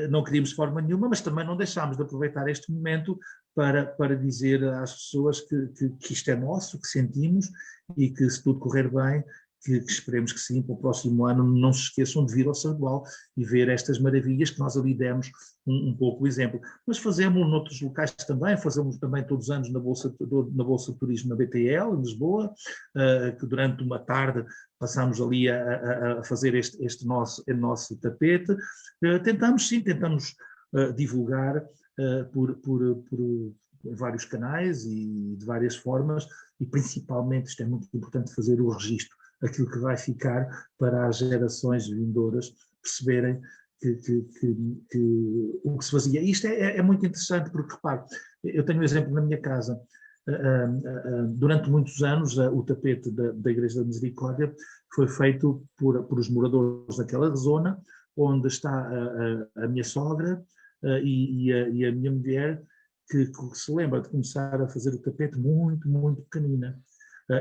B: Não queríamos de forma nenhuma, mas também não deixámos de aproveitar este momento para dizer às pessoas que isto é nosso, que sentimos e que, se tudo correr bem, que esperemos que sim, para o próximo ano não se esqueçam de vir ao Sardual e ver estas maravilhas que nós ali demos um pouco o exemplo. Mas fazemos noutros locais também, fazemos também todos os anos na Bolsa de Turismo na BTL, em Lisboa, que durante uma tarde passamos ali a fazer este nosso tapete. Tentamos divulgar por vários canais e de várias formas, e principalmente, isto é muito importante, fazer o registro, aquilo que vai ficar para as gerações vindouras perceberem o que se fazia. Isto é muito interessante porque, repare, eu tenho um exemplo na minha casa. Durante muitos anos, o tapete da Igreja da Misericórdia foi feito por os moradores daquela zona, onde está a minha sogra e a minha mulher, que se lembra de começar a fazer o tapete muito, muito pequenina.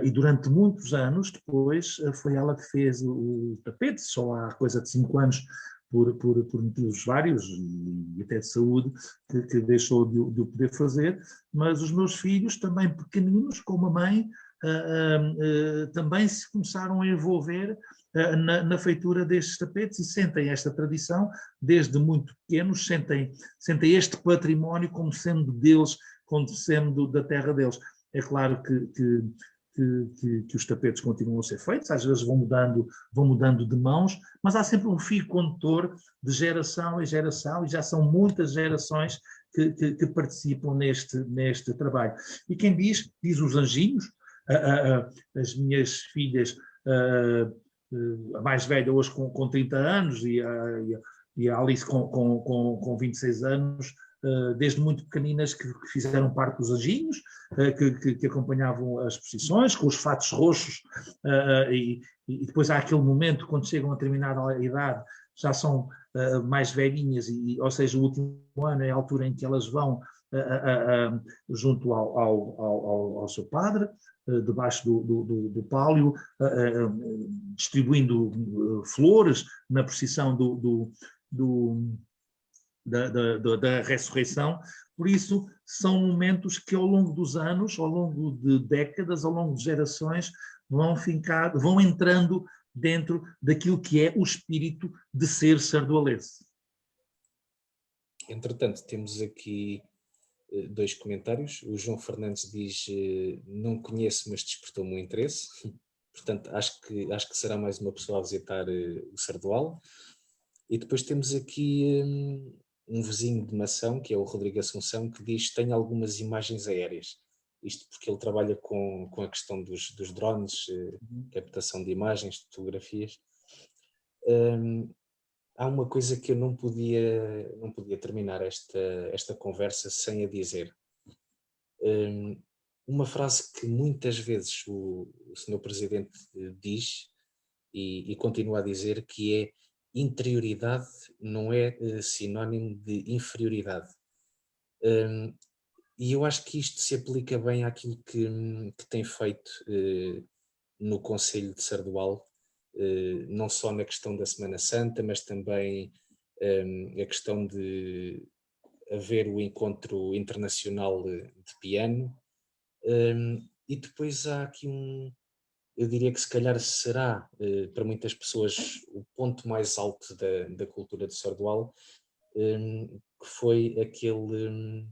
B: E durante muitos anos depois foi ela que fez o tapete, só há coisa de 5 anos, por motivos vários e até de saúde, que deixou de o poder fazer, mas os meus filhos, também pequeninos, como a mãe, também se começaram a envolver na feitura destes tapetes e sentem esta tradição desde muito pequenos, sentem este património como sendo deles, como sendo da terra deles. É claro que os tapetes continuam a ser feitos, às vezes vão mudando de mãos, mas há sempre um fio condutor de geração em geração, e já são muitas gerações que participam neste trabalho. E quem diz os anjinhos. As minhas filhas, a mais velha hoje com 30 anos e a Alice com 26 anos, desde muito pequeninas que fizeram parte dos anjinhos, que acompanhavam as procissões, com os fatos roxos, e depois há aquele momento, quando chegam a determinada idade, já são mais velhinhas, ou seja, o último ano é a altura em que elas vão junto ao seu padre, debaixo do pálio, distribuindo flores na procissão da ressurreição. Por isso, são momentos que ao longo dos anos, ao longo de décadas, ao longo de gerações, vão entrando dentro daquilo que é o espírito de ser sardualense.
A: Entretanto, temos aqui 2 comentários. O João Fernandes diz: não conheço, mas despertou-me o interesse. Portanto, acho que será mais uma pessoa a visitar o Sardual. E depois temos aqui um vizinho de Mação, que é o Rodrigo Assunção, que diz que tem algumas imagens aéreas. Isto porque ele trabalha com a questão dos drones, captação de imagens, de fotografias. Há uma coisa que eu não podia terminar esta conversa sem a dizer. Uma frase que muitas vezes o Sr. Presidente diz e continua a dizer, que é: interioridade não é sinónimo de inferioridade. E eu acho que isto se aplica bem àquilo que tem feito no Concelho de Sardual, não só na questão da Semana Santa, mas também a questão de haver o encontro internacional de piano. E depois há aqui eu diria que se calhar será, para muitas pessoas, o ponto mais alto da cultura de Sardual, que foi aquele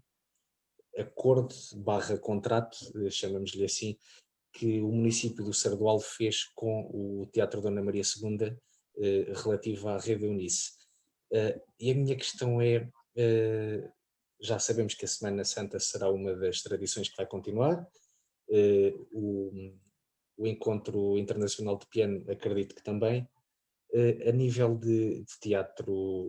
A: acordo/contrato, chamamos-lhe assim, que o município do Sardual fez com o Teatro Dona Maria II, relativo à Rede Eunice. E a minha questão é, já sabemos que a Semana Santa será uma das tradições que vai continuar, o Encontro Internacional de Piano acredito que também. A nível de teatro,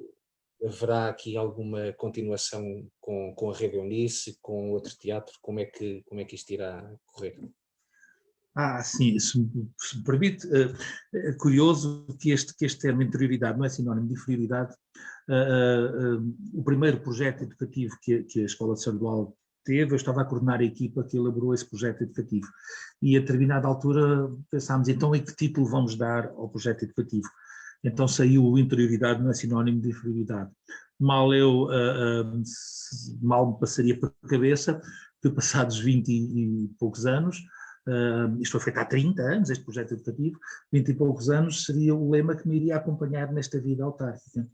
A: haverá aqui alguma continuação com a Rede Eunice, com outro teatro? Como é que isto irá correr?
B: Sim, se me permite, é curioso que este termo interioridade não é sinónimo de inferioridade, o primeiro projeto educativo que a Escola de Sardual teve, eu estava a coordenar a equipa que elaborou esse projeto educativo. E a determinada altura pensámos, então, em que título vamos dar ao projeto educativo? Então saiu interioridade, não é sinónimo de inferioridade. Mal me passaria por cabeça que passados 20 e poucos anos, isto foi feito há 30 anos, este projeto educativo, 20 e poucos anos seria o lema que me iria acompanhar nesta vida autárquica.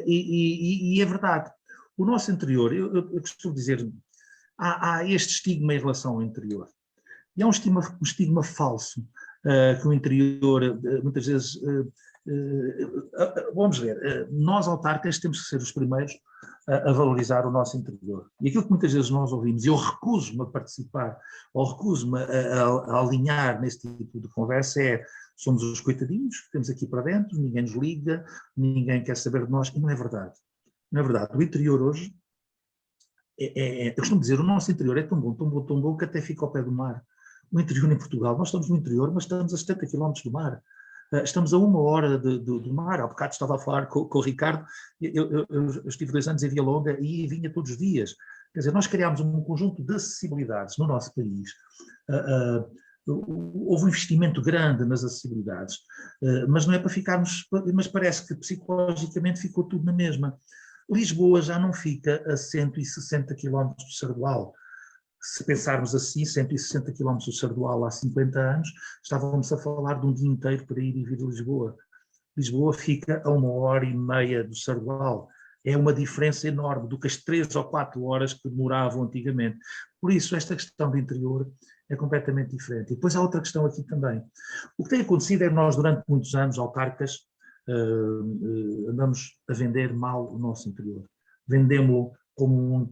B: E é verdade. O nosso interior, eu costumo dizer, há este estigma em relação ao interior. E há um estigma falso, que o interior, muitas vezes, vamos ver, nós autarcas temos que ser os primeiros a valorizar o nosso interior. E aquilo que muitas vezes nós ouvimos, e eu recuso-me a participar, ou recuso-me a alinhar neste tipo de conversa, somos os coitadinhos que temos aqui para dentro, ninguém nos liga, ninguém quer saber de nós, e não é verdade. Não é verdade. O interior hoje, eu costumo dizer, o nosso interior é tão bom, tão bom, tão bom, que até fica ao pé do mar. O interior em Portugal, nós estamos no interior, mas estamos a 70 km do mar. Estamos a 1 hora do mar. Há bocado estava a falar com o Ricardo, eu estive 2 anos em Via Longa e vinha todos os dias. Quer dizer, nós criámos um conjunto de acessibilidades no nosso país. Houve um investimento grande nas acessibilidades, mas não é para ficarmos, mas parece que psicologicamente ficou tudo na mesma. Lisboa já não fica a 160 km do Sardual. Se pensarmos assim, 160 km do Sardual há 50 anos, estávamos a falar de um dia inteiro para ir e vir a Lisboa. Lisboa fica a 1h30 do Sardual. É uma diferença enorme do que as 3 ou 4 horas que demoravam antigamente. Por isso, esta questão do interior é completamente diferente. E depois há outra questão aqui também. O que tem acontecido é que nós, durante muitos anos, autarcas, andamos a vender mal o nosso interior. Vendemos-lo como um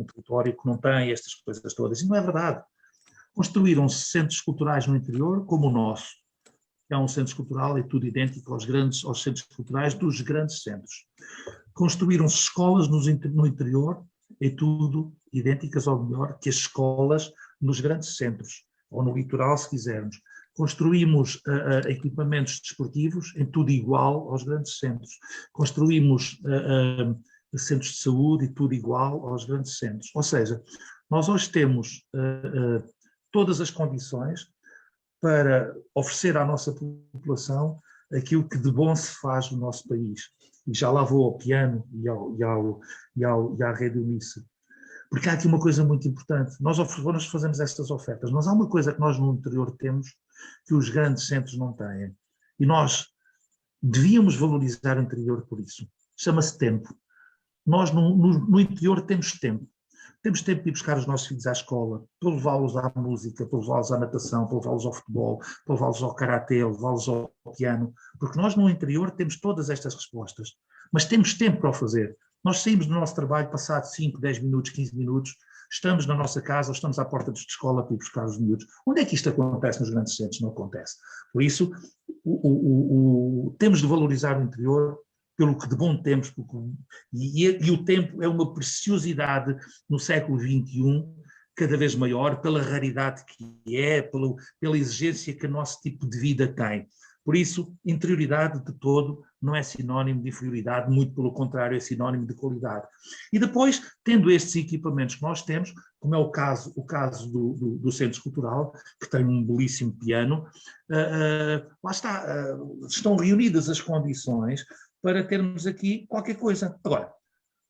B: território que não tem estas coisas todas. E não é verdade. Construíram-se centros culturais no interior, como o nosso. É um centro cultural, é tudo idêntico aos centros culturais dos grandes centros. Construíram-se escolas no interior, é tudo idênticas, ou melhor, que as escolas nos grandes centros, ou no litoral, se quisermos. Construímos equipamentos desportivos, em tudo igual aos grandes centros. Construímos centros de saúde e tudo igual aos grandes centros. Ou seja, nós hoje temos todas as condições para oferecer à nossa população aquilo que de bom se faz no nosso país. E já lá vou ao piano e à rede Unice. Porque há aqui uma coisa muito importante. Nós fazemos estas ofertas, mas há uma coisa que nós no interior temos que os grandes centros não têm. E nós devíamos valorizar o interior por isso. Chama-se tempo. Nós no interior temos tempo. Temos tempo de ir buscar os nossos filhos à escola, para levá-los à música, para levá-los à natação, para levá-los ao futebol, para levá-los ao karatê, levá-los ao piano, porque nós no interior temos todas estas respostas, mas temos tempo para o fazer. Nós saímos do nosso trabalho, passado 5, 10 minutos, 15 minutos, estamos na nossa casa, ou estamos à porta de escola para ir buscar os miúdos. Onde é que isto acontece nos grandes centros? Não acontece. Por isso, temos de valorizar o interior, pelo que de bom temos, e o tempo é uma preciosidade no século XXI, cada vez maior, pela raridade que é, pela exigência que o nosso tipo de vida tem. Por isso, interioridade de todo não é sinónimo de inferioridade, muito pelo contrário, é sinónimo de qualidade. E depois, tendo estes equipamentos que nós temos, como é o caso do Centro Cultural, que tem um belíssimo piano, lá está, estão reunidas as condições para termos aqui qualquer coisa. Agora,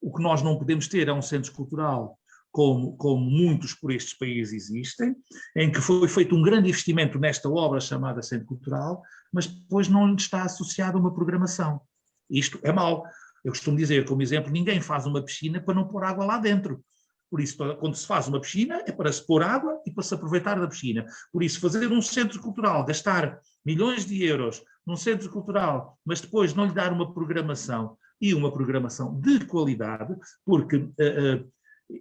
B: o que nós não podemos ter é um centro cultural como muitos por estes países existem, em que foi feito um grande investimento nesta obra chamada Centro Cultural, mas depois não está associado a uma programação. Isto é mau. Eu costumo dizer, como exemplo, ninguém faz uma piscina para não pôr água lá dentro. Por isso, quando se faz uma piscina, é para se pôr água e para se aproveitar da piscina. Por isso, fazer um centro cultural, gastar milhões de euros num centro cultural, mas depois não lhe dar uma programação, e uma programação de qualidade, porque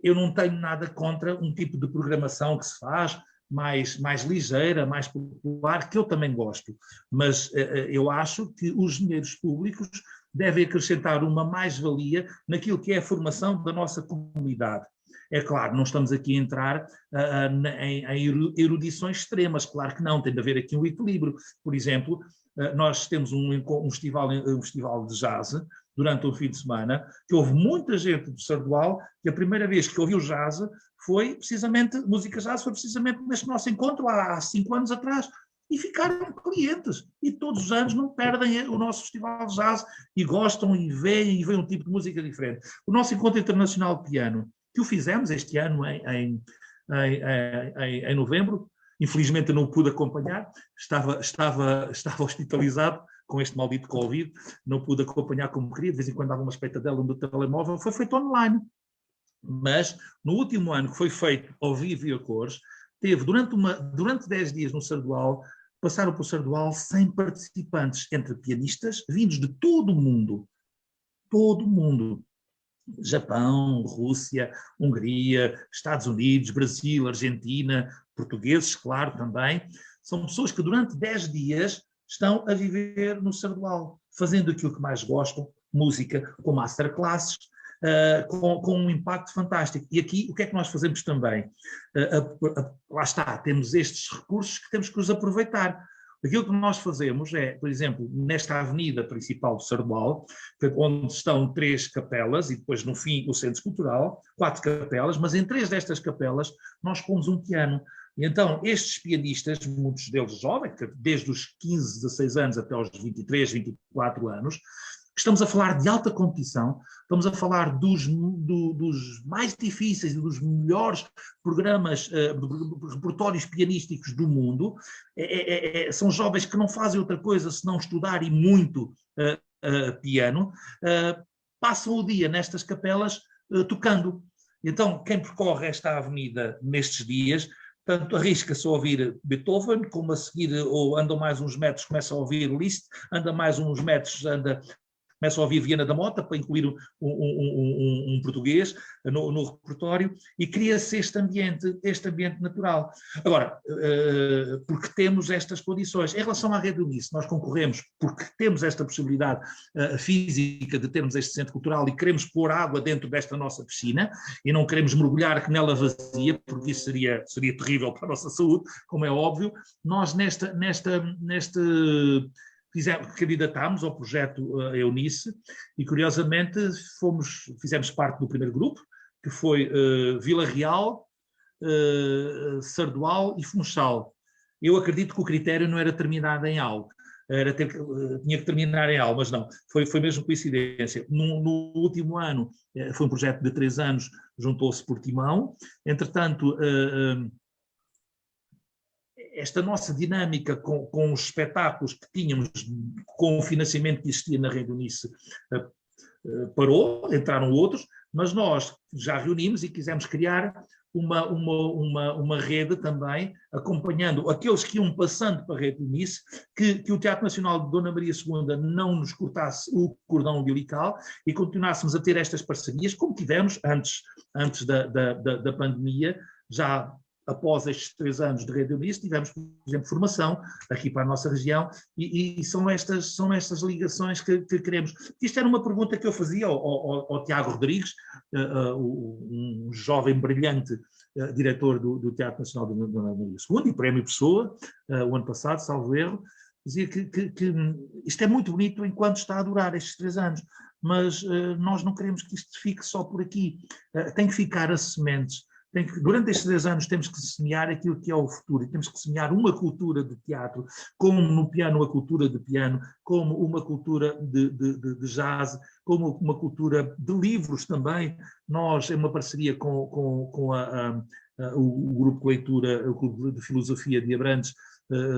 B: eu não tenho nada contra um tipo de programação que se faz mais ligeira, mais popular, que eu também gosto, mas eu acho que os dinheiros públicos devem acrescentar uma mais-valia naquilo que é a formação da nossa comunidade. É claro, não estamos aqui a entrar em erudições extremas, claro que não, tem de haver aqui um equilíbrio. Por exemplo, nós temos um festival de jazz durante um fim de semana, que houve muita gente do Sardual, que a primeira vez que ouviu jazz foi precisamente, música jazz foi precisamente neste nosso encontro há 5 anos atrás, e ficaram clientes, e todos os anos não perdem o nosso festival de jazz, e gostam, e veem um tipo de música diferente. O nosso encontro internacional de piano, que o fizemos este ano em novembro, infelizmente eu não o pude acompanhar, estava hospitalizado com este maldito Covid, não pude acompanhar como queria, de vez em quando dava uma espeitadela no telemóvel, foi feito online. Mas no último ano que foi feito ao vivo e a cores, teve durante 10 dias no Sardual, passaram por Sardual 100 participantes, entre pianistas vindos de todo o mundo. Japão, Rússia, Hungria, Estados Unidos, Brasil, Argentina, portugueses, claro, também. São pessoas que durante 10 dias estão a viver no Sardual, fazendo aquilo que mais gostam, música, com masterclasses, com um impacto fantástico. E aqui, o que é que nós fazemos também? Lá está, temos estes recursos que temos que os aproveitar. Aquilo que nós fazemos é, por exemplo, nesta avenida principal do Sardual, onde estão 3 capelas e depois no fim o Centro Cultural, 4 capelas, mas em 3 destas capelas nós pomos um piano. E então estes pianistas, muitos deles jovens, desde os 15, 16 anos até os 23, 24 anos, estamos a falar de alta competição, estamos a falar dos mais difíceis e dos melhores programas, repertórios pianísticos do mundo. São jovens que não fazem outra coisa senão estudar e muito piano, passam o dia nestas capelas tocando. Então, quem percorre esta avenida nestes dias, tanto arrisca-se a ouvir Beethoven, como a seguir, ou anda mais uns metros, começa a ouvir Liszt, anda mais uns metros, começa a ouvir Viana da Mota, para incluir um português no repertório, e cria-se este ambiente natural. Agora, porque temos estas condições. Em relação à Rede Unice, nós concorremos porque temos esta possibilidade física de termos este centro cultural e queremos pôr água dentro desta nossa piscina, e não queremos mergulhar nela vazia, porque isso seria terrível para a nossa saúde, como é óbvio. Nós candidatámos ao projeto Eunice e, curiosamente, fizemos parte do primeiro grupo, que foi Vila Real, Sardual e Funchal. Eu acredito que o critério não era terminado em algo, tinha que terminar em algo, mas não, foi mesmo coincidência. No último ano, foi um projeto de 3 anos, juntou-se Portimão, entretanto, esta nossa dinâmica com os espetáculos que tínhamos, com o financiamento que existia na Rede Unice, parou, entraram outros, mas nós já reunimos e quisemos criar uma rede também, acompanhando aqueles que iam passando para a Rede Unice, que o Teatro Nacional de Dona Maria II não nos cortasse o cordão umbilical e continuássemos a ter estas parcerias, como tivemos antes da pandemia, já. Após estes 3 anos de Rede Unice, tivemos, por exemplo, formação aqui para a nossa região e são estas ligações que queremos. Isto era uma pergunta que eu fazia ao Tiago Rodrigues, um jovem brilhante diretor do Teatro Nacional de Dona Maria II e Prémio Pessoa, o ano passado, salvo erro, dizia que isto é muito bonito enquanto está a durar estes 3 anos, mas nós não queremos que isto fique só por aqui, tem que ficar as sementes. Durante estes 3 anos temos que semear aquilo que é o futuro, e temos que semear uma cultura de teatro, como no piano a cultura de piano, como uma cultura de jazz, como uma cultura de livros também. Nós, em uma parceria com o grupo de leitura, o Clube de Filosofia de Abrantes,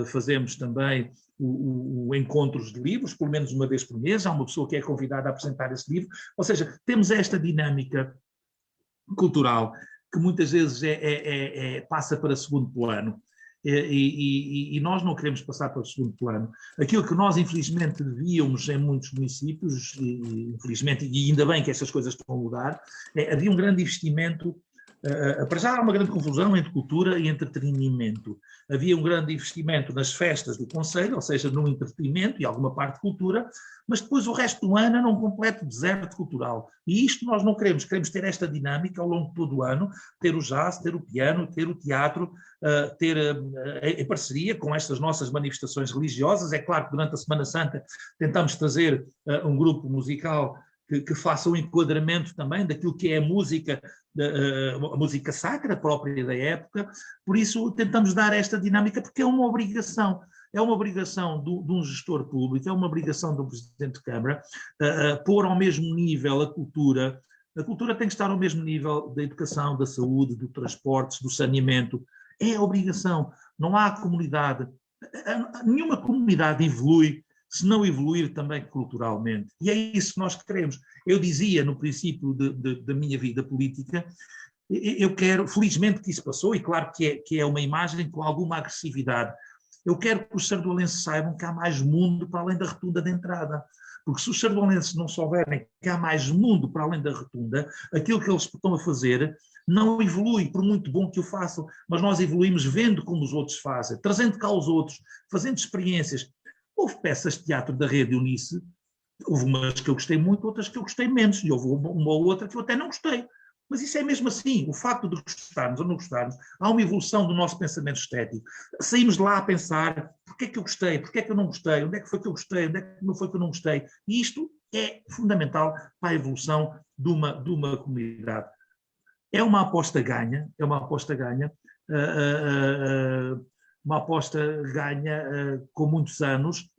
B: fazemos também o encontros de livros, pelo menos uma vez por mês, há uma pessoa que é convidada a apresentar esse livro, ou seja, temos esta dinâmica cultural que muitas vezes passa para segundo plano, e nós não queremos passar para o segundo plano. Aquilo que nós, infelizmente, víamos em muitos municípios, infelizmente, e ainda bem que estas coisas estão a mudar, havia um grande investimento Para já há uma grande confusão entre cultura e entretenimento. Havia um grande investimento nas festas do Conselho, ou seja, no entretenimento e alguma parte de cultura, mas depois o resto do ano era um completo deserto cultural. E isto nós não queremos. Queremos ter esta dinâmica ao longo de todo o ano, ter o jazz, ter o piano, ter o teatro, ter em parceria com estas nossas manifestações religiosas. É claro que durante a Semana Santa tentamos trazer um grupo musical que faça um enquadramento também daquilo que é a música sacra própria da época. Por isso tentamos dar esta dinâmica, porque é uma obrigação de um gestor público, é uma obrigação do Presidente de Câmara pôr ao mesmo nível a cultura. A cultura tem que estar ao mesmo nível da educação, da saúde, do transporte, do saneamento. É obrigação. Não há comunidade, nenhuma comunidade evolui se não evoluir também culturalmente. E é isso que nós queremos. Eu dizia no princípio da minha vida política, eu quero, felizmente que isso passou, e claro que é uma imagem com alguma agressividade, eu quero que os sardoalenses saibam que há mais mundo para além da rotunda de entrada. Porque se os sardoalenses não souberem que há mais mundo para além da rotunda, aquilo que eles estão a fazer não evolui, por muito bom que o façam, mas nós evoluímos vendo como os outros fazem, trazendo cá os outros, fazendo experiências. Houve peças de teatro da Rede Eunice, houve umas que eu gostei muito, outras que eu gostei menos, e houve uma ou outra que eu até não gostei. Mas isso é mesmo assim, o facto de gostarmos ou não gostarmos, há uma evolução do nosso pensamento estético. Saímos de lá a pensar, porquê é que eu gostei, porquê é que eu não gostei, onde é que foi que eu gostei, onde é que não foi que eu não gostei. E isto é fundamental para a evolução de uma comunidade. É uma aposta ganha, uma aposta ganha com muitos anos,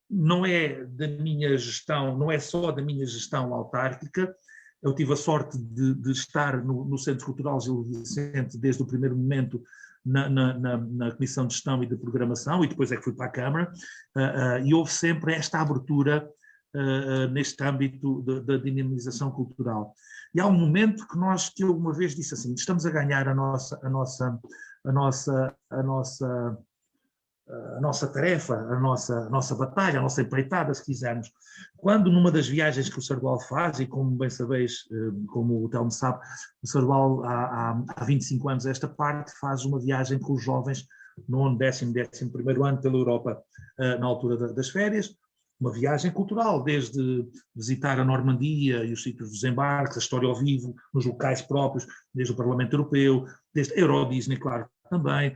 B: não é da minha gestão, não é só da minha gestão autárquica. Eu tive a sorte de estar no Centro Cultural Gil Vicente desde o primeiro momento na Comissão de Gestão e de Programação, e depois é que fui para a Câmara, e houve sempre esta abertura neste âmbito da dinamização cultural. E há um momento que eu uma vez disse assim, estamos a ganhar a nossa tarefa, a nossa batalha, a nossa empreitada, se quisermos. Quando numa das viagens que o Sardual faz, e como bem sabeis, como o Telmo sabe, o Sardual há 25 anos esta parte faz uma viagem com os jovens no 11º ano pela Europa, na altura das férias, uma viagem cultural, desde visitar a Normandia e os sítios dos embarques, a história ao vivo, nos locais próprios, desde o Parlamento Europeu, desde a Euro Disney, claro, também,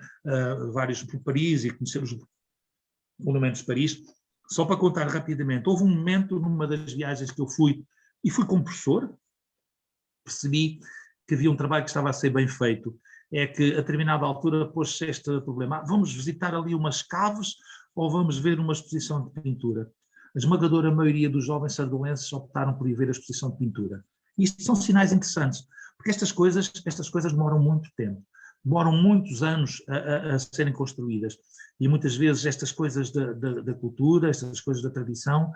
B: vários por Paris e conhecer os monumentos de Paris. Só para contar rapidamente, houve um momento numa das viagens que eu fui, e fui como professor, percebi que havia um trabalho que estava a ser bem feito, é que a determinada altura pôs-se este problema, vamos visitar ali umas caves ou vamos ver uma exposição de pintura? A esmagadora maioria dos jovens sardoenses optaram por ir ver a exposição de pintura. Isto são sinais interessantes, porque estas coisas demoram muito tempo. Demoram muitos anos a serem construídas. E muitas vezes estas coisas da cultura, estas coisas da tradição,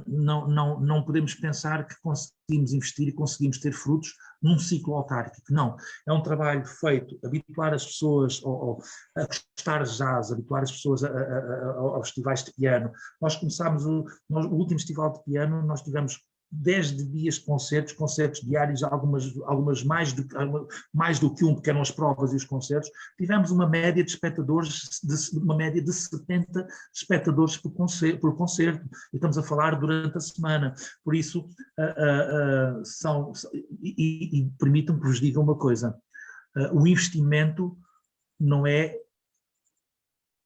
B: não podemos pensar que conseguimos investir e conseguimos ter frutos num ciclo autárquico. Não. É um trabalho feito, habituar as pessoas a gostar de jazz, habituar as pessoas aos festivais de piano. Nós começámos o último festival de piano, nós tivemos 10 dias de concertos diários, algumas mais do que um, porque eram as provas e os concertos. Tivemos uma média de espectadores, uma média de 70 espectadores por concerto. E estamos a falar durante a semana. Por isso, permitam que vos diga uma coisa, o investimento não é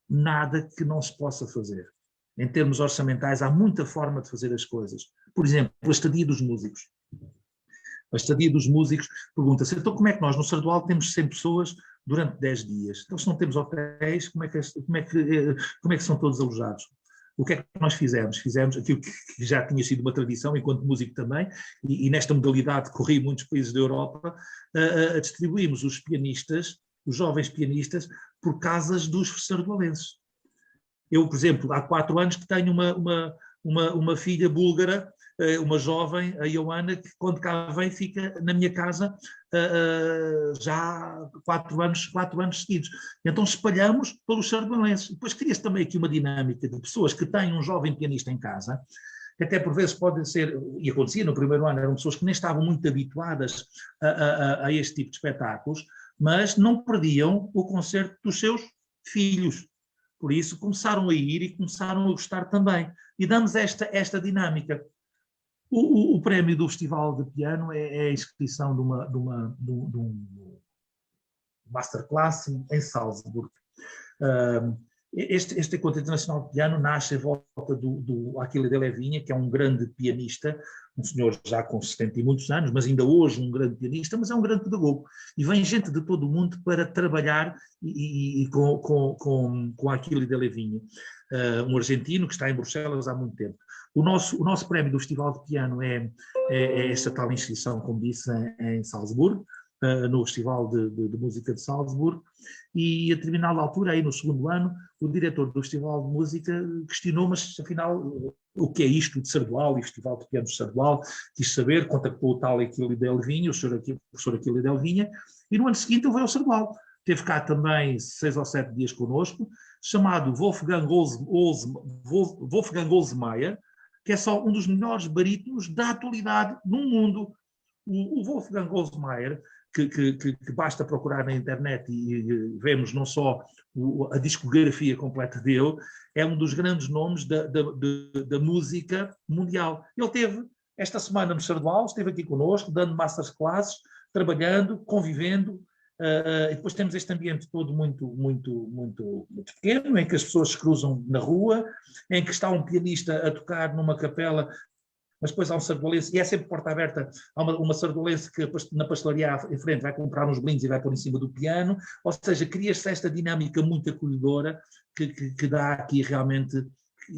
B: nada que não se possa fazer. Em termos orçamentais, há muita forma de fazer as coisas. Por exemplo, a estadia dos músicos. A estadia dos músicos pergunta-se, então como é que nós no Sardual temos 100 pessoas durante 10 dias? Então se não temos hotéis, como é que são todos alojados? O que é que nós fizemos? Fizemos aquilo que já tinha sido uma tradição, enquanto músico também, e nesta modalidade corri muitos países da Europa, distribuímos os pianistas, os jovens pianistas, por casas dos sardualenses. Eu, por exemplo, há 4 anos que tenho uma filha búlgara, uma jovem, a Ioana, que quando cá vem fica na minha casa já há 4 anos seguidos. Então espalhamos pelos sardualenses. Depois cria-se também aqui uma dinâmica de pessoas que têm um jovem pianista em casa que até por vezes podem ser, e acontecia no primeiro ano, eram pessoas que nem estavam muito habituadas a este tipo de espetáculos, mas não perdiam o concerto dos seus filhos. Por isso começaram a ir e começaram a gostar também. E damos esta dinâmica. O prémio do Festival de Piano é a inscrição de um masterclass em Salzburgo. Este Encontro Internacional de Piano nasce em volta do Achille de Levinha, que é um grande pianista, um senhor já com 70 e muitos anos, mas ainda hoje um grande pianista, mas é um grande pedagogo. E vem gente de todo o mundo para trabalhar com Achille de Levinha, um argentino que está em Bruxelas há muito tempo. O nosso prémio do Festival de Piano é esta tal inscrição, como disse, em Salzburgo, no Festival de Música de Salzburgo, e a determinada altura, aí no segundo ano, o diretor do Festival de Música questionou, mas afinal, o que é isto de Sardual e Festival de Piano de Sardual? Quis saber, contactou o tal Achille de Levinha, o professor Achille de Levinha, e no ano seguinte ele veio ao Sardual. Teve cá também 6 ou 7 dias connosco, chamado Wolfgang Olsmeier, que é só um dos melhores barítonos da atualidade no mundo. O Wolfgang Olsmeier, que basta procurar na internet e vemos não só a discografia completa dele, é um dos grandes nomes da música mundial. Ele teve esta semana no Sardual, esteve aqui connosco, dando masterclasses, trabalhando, convivendo, e depois temos este ambiente todo muito pequeno, em que as pessoas se cruzam na rua, em que está um pianista a tocar numa capela, mas depois há um sardualense, e é sempre porta aberta, há uma sardualense que na pastelaria em frente vai comprar uns blindes e vai pôr em cima do piano, ou seja, cria-se esta dinâmica muito acolhedora que dá aqui realmente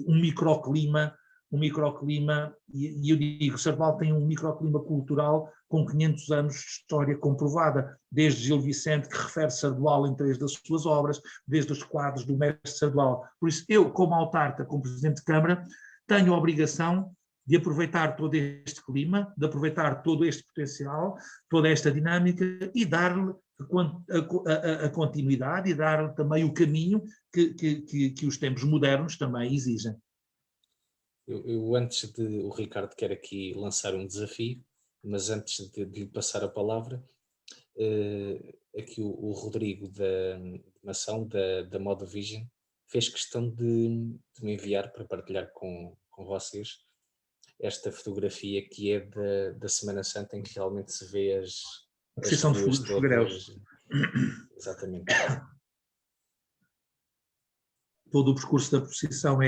B: um microclima, e eu digo, o Sardual tem um microclima cultural com 500 anos de história comprovada, desde Gil Vicente, que refere Sardual em 3 das suas obras, desde os quadros do mestre Sardual. Por isso, eu, como autarca, como Presidente de Câmara, tenho a obrigação de aproveitar todo este clima, de aproveitar todo este potencial, toda esta dinâmica e dar-lhe a continuidade e dar-lhe também o caminho que os tempos modernos também exigem.
A: Antes de o Ricardo quer aqui lançar um desafio, mas antes de lhe passar a palavra, aqui o Rodrigo da Nação, da Moda Vision, fez questão de me enviar para partilhar com vocês esta fotografia que é da Semana Santa, em que realmente se vê as ruas todas. Exatamente.
B: Todo o percurso da procissão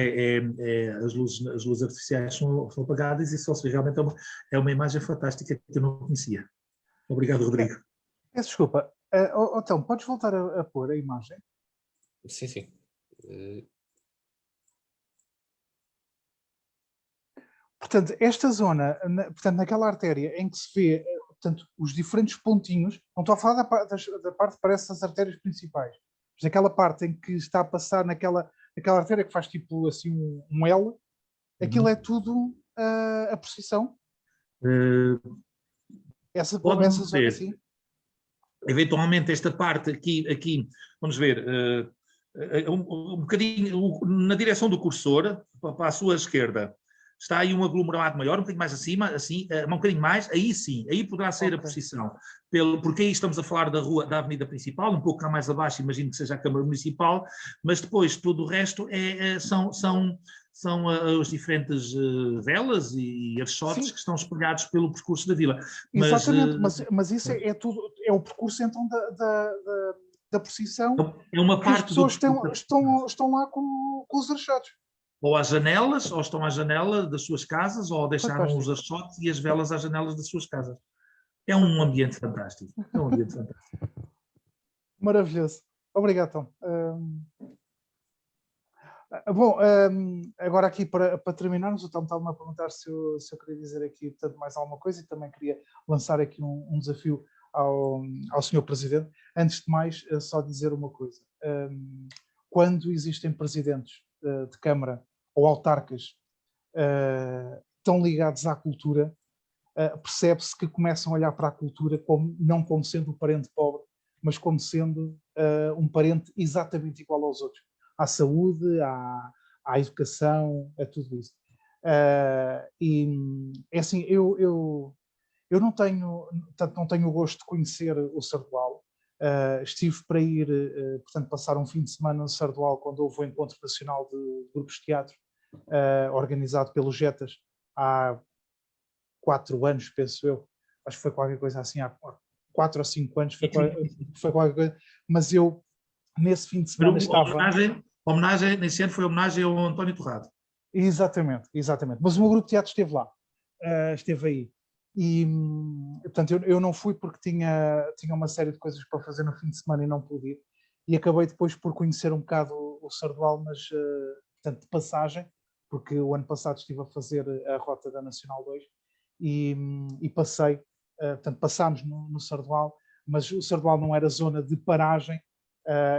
B: as luzes artificiais são apagadas, e só se realmente é uma imagem fantástica que eu não conhecia. Obrigado, Rodrigo.
C: Peço desculpa. Então, podes voltar a pôr a imagem?
A: Sim.
C: Portanto, esta zona, portanto, naquela artéria em que se vê, portanto, os diferentes pontinhos, não estou a falar da parte que parece as artérias principais, mas aquela parte em que está a passar naquela artéria que faz tipo assim um L, aquilo é tudo a procissão? Essa zona assim?
B: Eventualmente esta parte aqui vamos ver, um bocadinho na direção do cursor, para a sua esquerda, está aí um aglomerado maior, um bocadinho mais acima, assim, um bocadinho mais, aí sim, aí poderá ser a procissão, porque aí estamos a falar da avenida principal, um pouco cá mais abaixo, imagino que seja a Câmara Municipal, mas depois todo o resto são as diferentes velas e archotes que estão espalhados pelo percurso da vila.
C: Exatamente, mas isso é tudo, é o percurso então da procissão,
B: é uma parte
C: que as pessoas estão lá com os archotes.
B: Ou às janelas, ou estão à janela das suas casas, ou deixaram os archotes e as velas às janelas das suas casas. É um ambiente fantástico.
C: Maravilhoso. Obrigado, Tom. Bom, agora aqui para terminarmos, o Tom estava-me a perguntar se eu queria dizer aqui portanto, mais alguma coisa, e também queria lançar aqui um desafio ao Sr. Presidente. Antes de mais, só dizer uma coisa. Quando existem presidentes de Câmara ou autarcas tão ligados à cultura, percebe-se que começam a olhar para a cultura não como sendo um parente pobre, mas como sendo um parente exatamente igual aos outros. À saúde, à educação, a tudo isso. E é assim, eu não tenho, portanto, não tenho o gosto de conhecer o Sardual. Estive para ir, portanto, passar um fim de semana no Sardual quando houve o Encontro Nacional de Grupos de Teatro, organizado pelo Jetas há 4 anos, penso eu. Acho que foi qualquer coisa assim, há 4 ou 5 anos, foi qualquer coisa. Mas eu, nesse fim de semana, estava...
B: Homenagem, nesse ano foi homenagem ao António Torrado.
C: Exatamente. Mas o meu grupo de teatro esteve lá, esteve aí. E, portanto, eu não fui porque tinha uma série de coisas para fazer no fim de semana e não pude ir. E acabei depois por conhecer um bocado o Sardual, mas, portanto, de passagem, porque o ano passado estive a fazer a rota da Nacional 2 e passei, portanto, passámos no Sardual, mas o Sardual não era zona de paragem,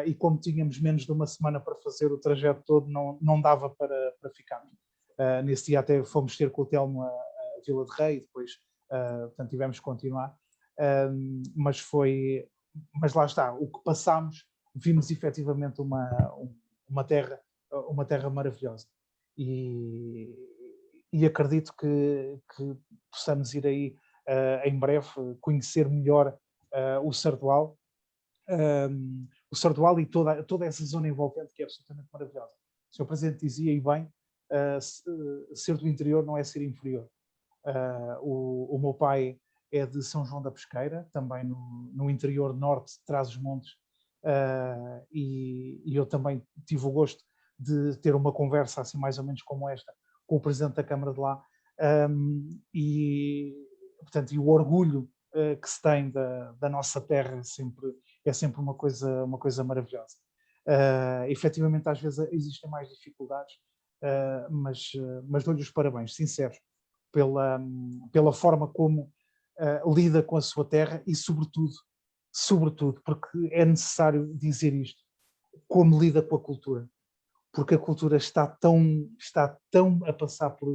C: e como tínhamos menos de uma semana para fazer o trajeto todo, não dava para ficarmos. Nesse dia até fomos ter com o Telmo a Vila de Rei, depois portanto tivemos que continuar, mas lá está, o que passámos, vimos efetivamente uma terra maravilhosa e acredito que possamos ir aí em breve conhecer melhor o Sardual. O Sardual e toda essa zona envolvente que é absolutamente maravilhosa. O Sr. Presidente dizia, e bem, ser do interior não é ser inferior. O meu pai é de São João da Pesqueira, também no interior norte de Trás-os-Montes, e eu também tive o gosto de ter uma conversa assim mais ou menos como esta com o Presidente da Câmara de lá, portanto, e o orgulho que se tem da nossa terra é sempre uma coisa maravilhosa. Efetivamente, às vezes existem mais dificuldades, mas dou-lhe os parabéns, sinceros, pela forma como lida com a sua terra e, sobretudo, porque é necessário dizer isto, como lida com a cultura, porque a cultura está tão a passar por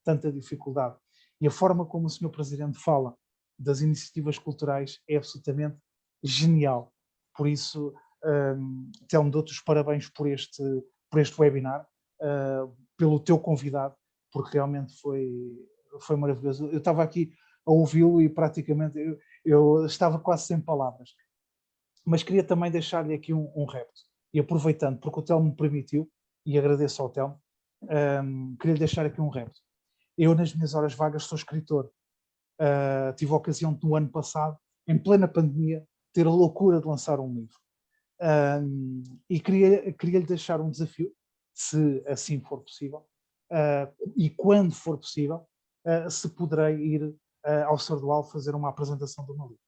C: tanta dificuldade. E a forma como o Sr. Presidente fala das iniciativas culturais é absolutamente genial. Por isso, Telmo, dou-te os parabéns por este webinar, pelo teu convidado, porque realmente foi maravilhoso. Eu estava aqui a ouvi-lo e praticamente eu estava quase sem palavras. Mas queria também deixar-lhe aqui um repto. E aproveitando, porque o Telmo me permitiu, e agradeço ao Telmo, queria lhe deixar aqui um repto. Eu, nas minhas horas vagas, sou escritor. Tive a ocasião de, no ano passado, em plena pandemia, ter a loucura de lançar um livro. E queria lhe deixar um desafio, se assim for possível, e quando for possível, se poderei ir ao Sardual fazer uma apresentação do meu livro.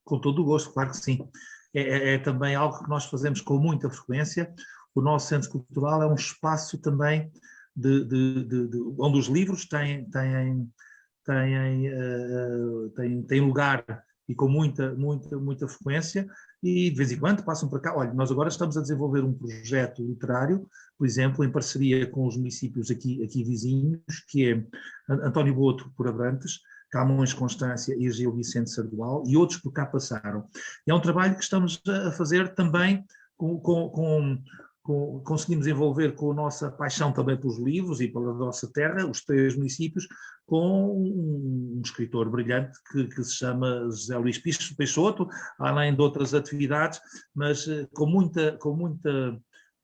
B: Com todo o gosto, claro que sim. É também algo que nós fazemos com muita frequência. O nosso centro cultural é um espaço também onde os livros têm lugar e com muita frequência, e de vez em quando passam para cá. Olha, nós agora estamos a desenvolver um projeto literário, por exemplo, em parceria com os municípios aqui vizinhos, que é António Boto por Abrantes, Camões Constância e Gil Vicente Sardual, e outros por cá passaram. E é um trabalho que estamos a fazer também conseguimos envolver com a nossa paixão também pelos livros e pela nossa terra, os 3 municípios, com um escritor brilhante que se chama José Luís Peixoto, além de outras atividades, mas com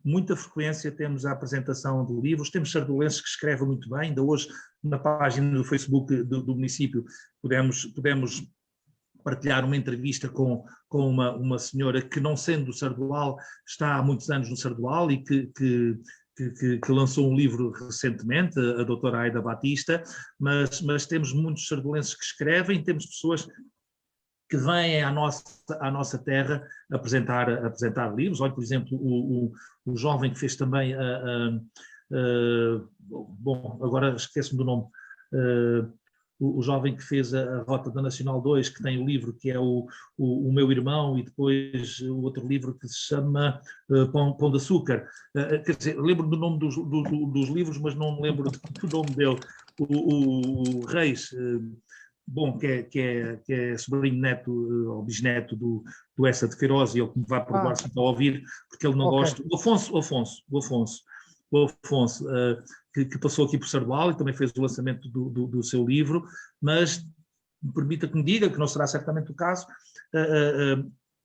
B: muita frequência temos a apresentação de livros. Temos sardulenses que escrevem muito bem. Ainda hoje, na página do Facebook do município, podemos partilhar uma entrevista com uma senhora que, não sendo do Sardual, está há muitos anos no Sardual e que lançou um livro recentemente, a doutora Aida Batista, mas temos muitos sardulenses que escrevem, temos pessoas que vêm à nossa terra apresentar livros. Olha, por exemplo, o jovem que fez também bom, agora esqueço-me do nome, o jovem que fez a Rota da Nacional 2, que tem o livro que é o Meu Irmão, e depois o outro livro que se chama Pão de Açúcar. Quer dizer, lembro do nome dos livros, mas não me lembro do nome dele. O Reis, bom, que é sobrinho neto ou bisneto do Essa de Queiroz, e ele que me vai perdoar se está a ouvir, porque ele não gosta. O Afonso. o Afonso, que passou aqui por Sardual e também fez o lançamento do seu livro, mas me permita que me diga, que não será certamente o caso,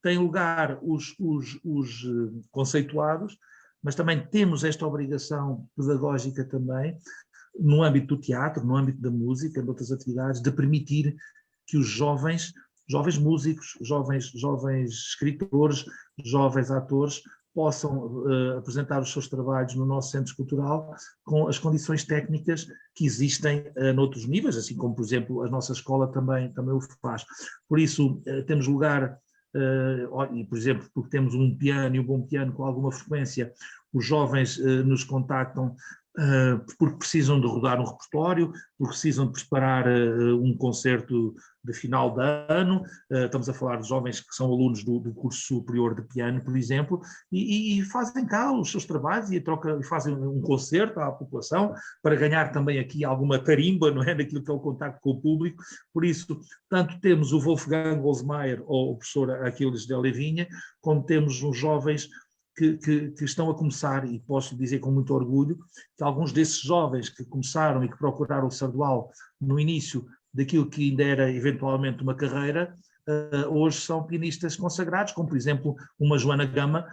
B: tem lugar os conceituados, mas também temos esta obrigação pedagógica também, no âmbito do teatro, no âmbito da música, de outras atividades, de permitir que os jovens músicos, jovens escritores, jovens atores, possam apresentar os seus trabalhos no nosso centro cultural com as condições técnicas que existem noutros níveis, assim como, por exemplo, a nossa escola também o faz. Por isso, temos lugar, e, por exemplo, porque temos um piano e um bom piano com alguma frequência, os jovens nos contactam porque precisam de rodar um repertório, porque precisam de preparar um concerto de final de ano, estamos a falar de jovens que são alunos do curso superior de piano, por exemplo, e fazem cá os seus trabalhos e fazem um concerto à população para ganhar também aqui alguma tarimba, não é, naquilo que é o contacto com o público. Por isso, tanto temos o Wolfgang Holzmeier ou o professor Aquiles de Olivinha, como temos os jovens que estão a começar, e posso dizer com muito orgulho, que alguns desses jovens que começaram e que procuraram o Sardual no início daquilo que ainda era eventualmente uma carreira, hoje são pianistas consagrados, como por exemplo uma Joana Gama,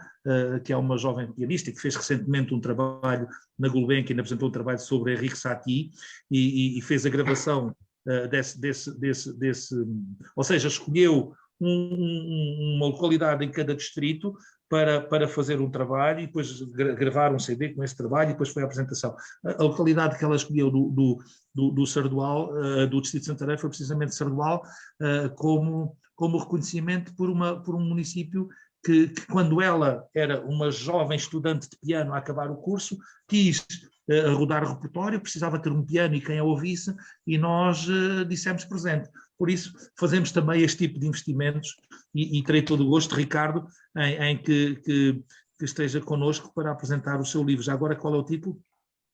B: que é uma jovem pianista que fez recentemente um trabalho na Gulbenkian, apresentou um trabalho sobre Henrique Satie e fez a gravação ou seja, escolheu uma localidade em cada distrito para fazer um trabalho e depois gravar um CD com esse trabalho e depois foi a apresentação. A localidade que ela escolheu do Sardual, do Distrito de Santarém, foi precisamente Sardual, como reconhecimento por um município que quando ela era uma jovem estudante de piano a acabar o curso, quis rodar o repertório, precisava ter um piano e quem a ouvisse, e nós dissemos presente. Por isso, fazemos também este tipo de investimentos e terei todo o gosto, Ricardo, em que esteja connosco para apresentar o seu livro. Já agora, qual é o título?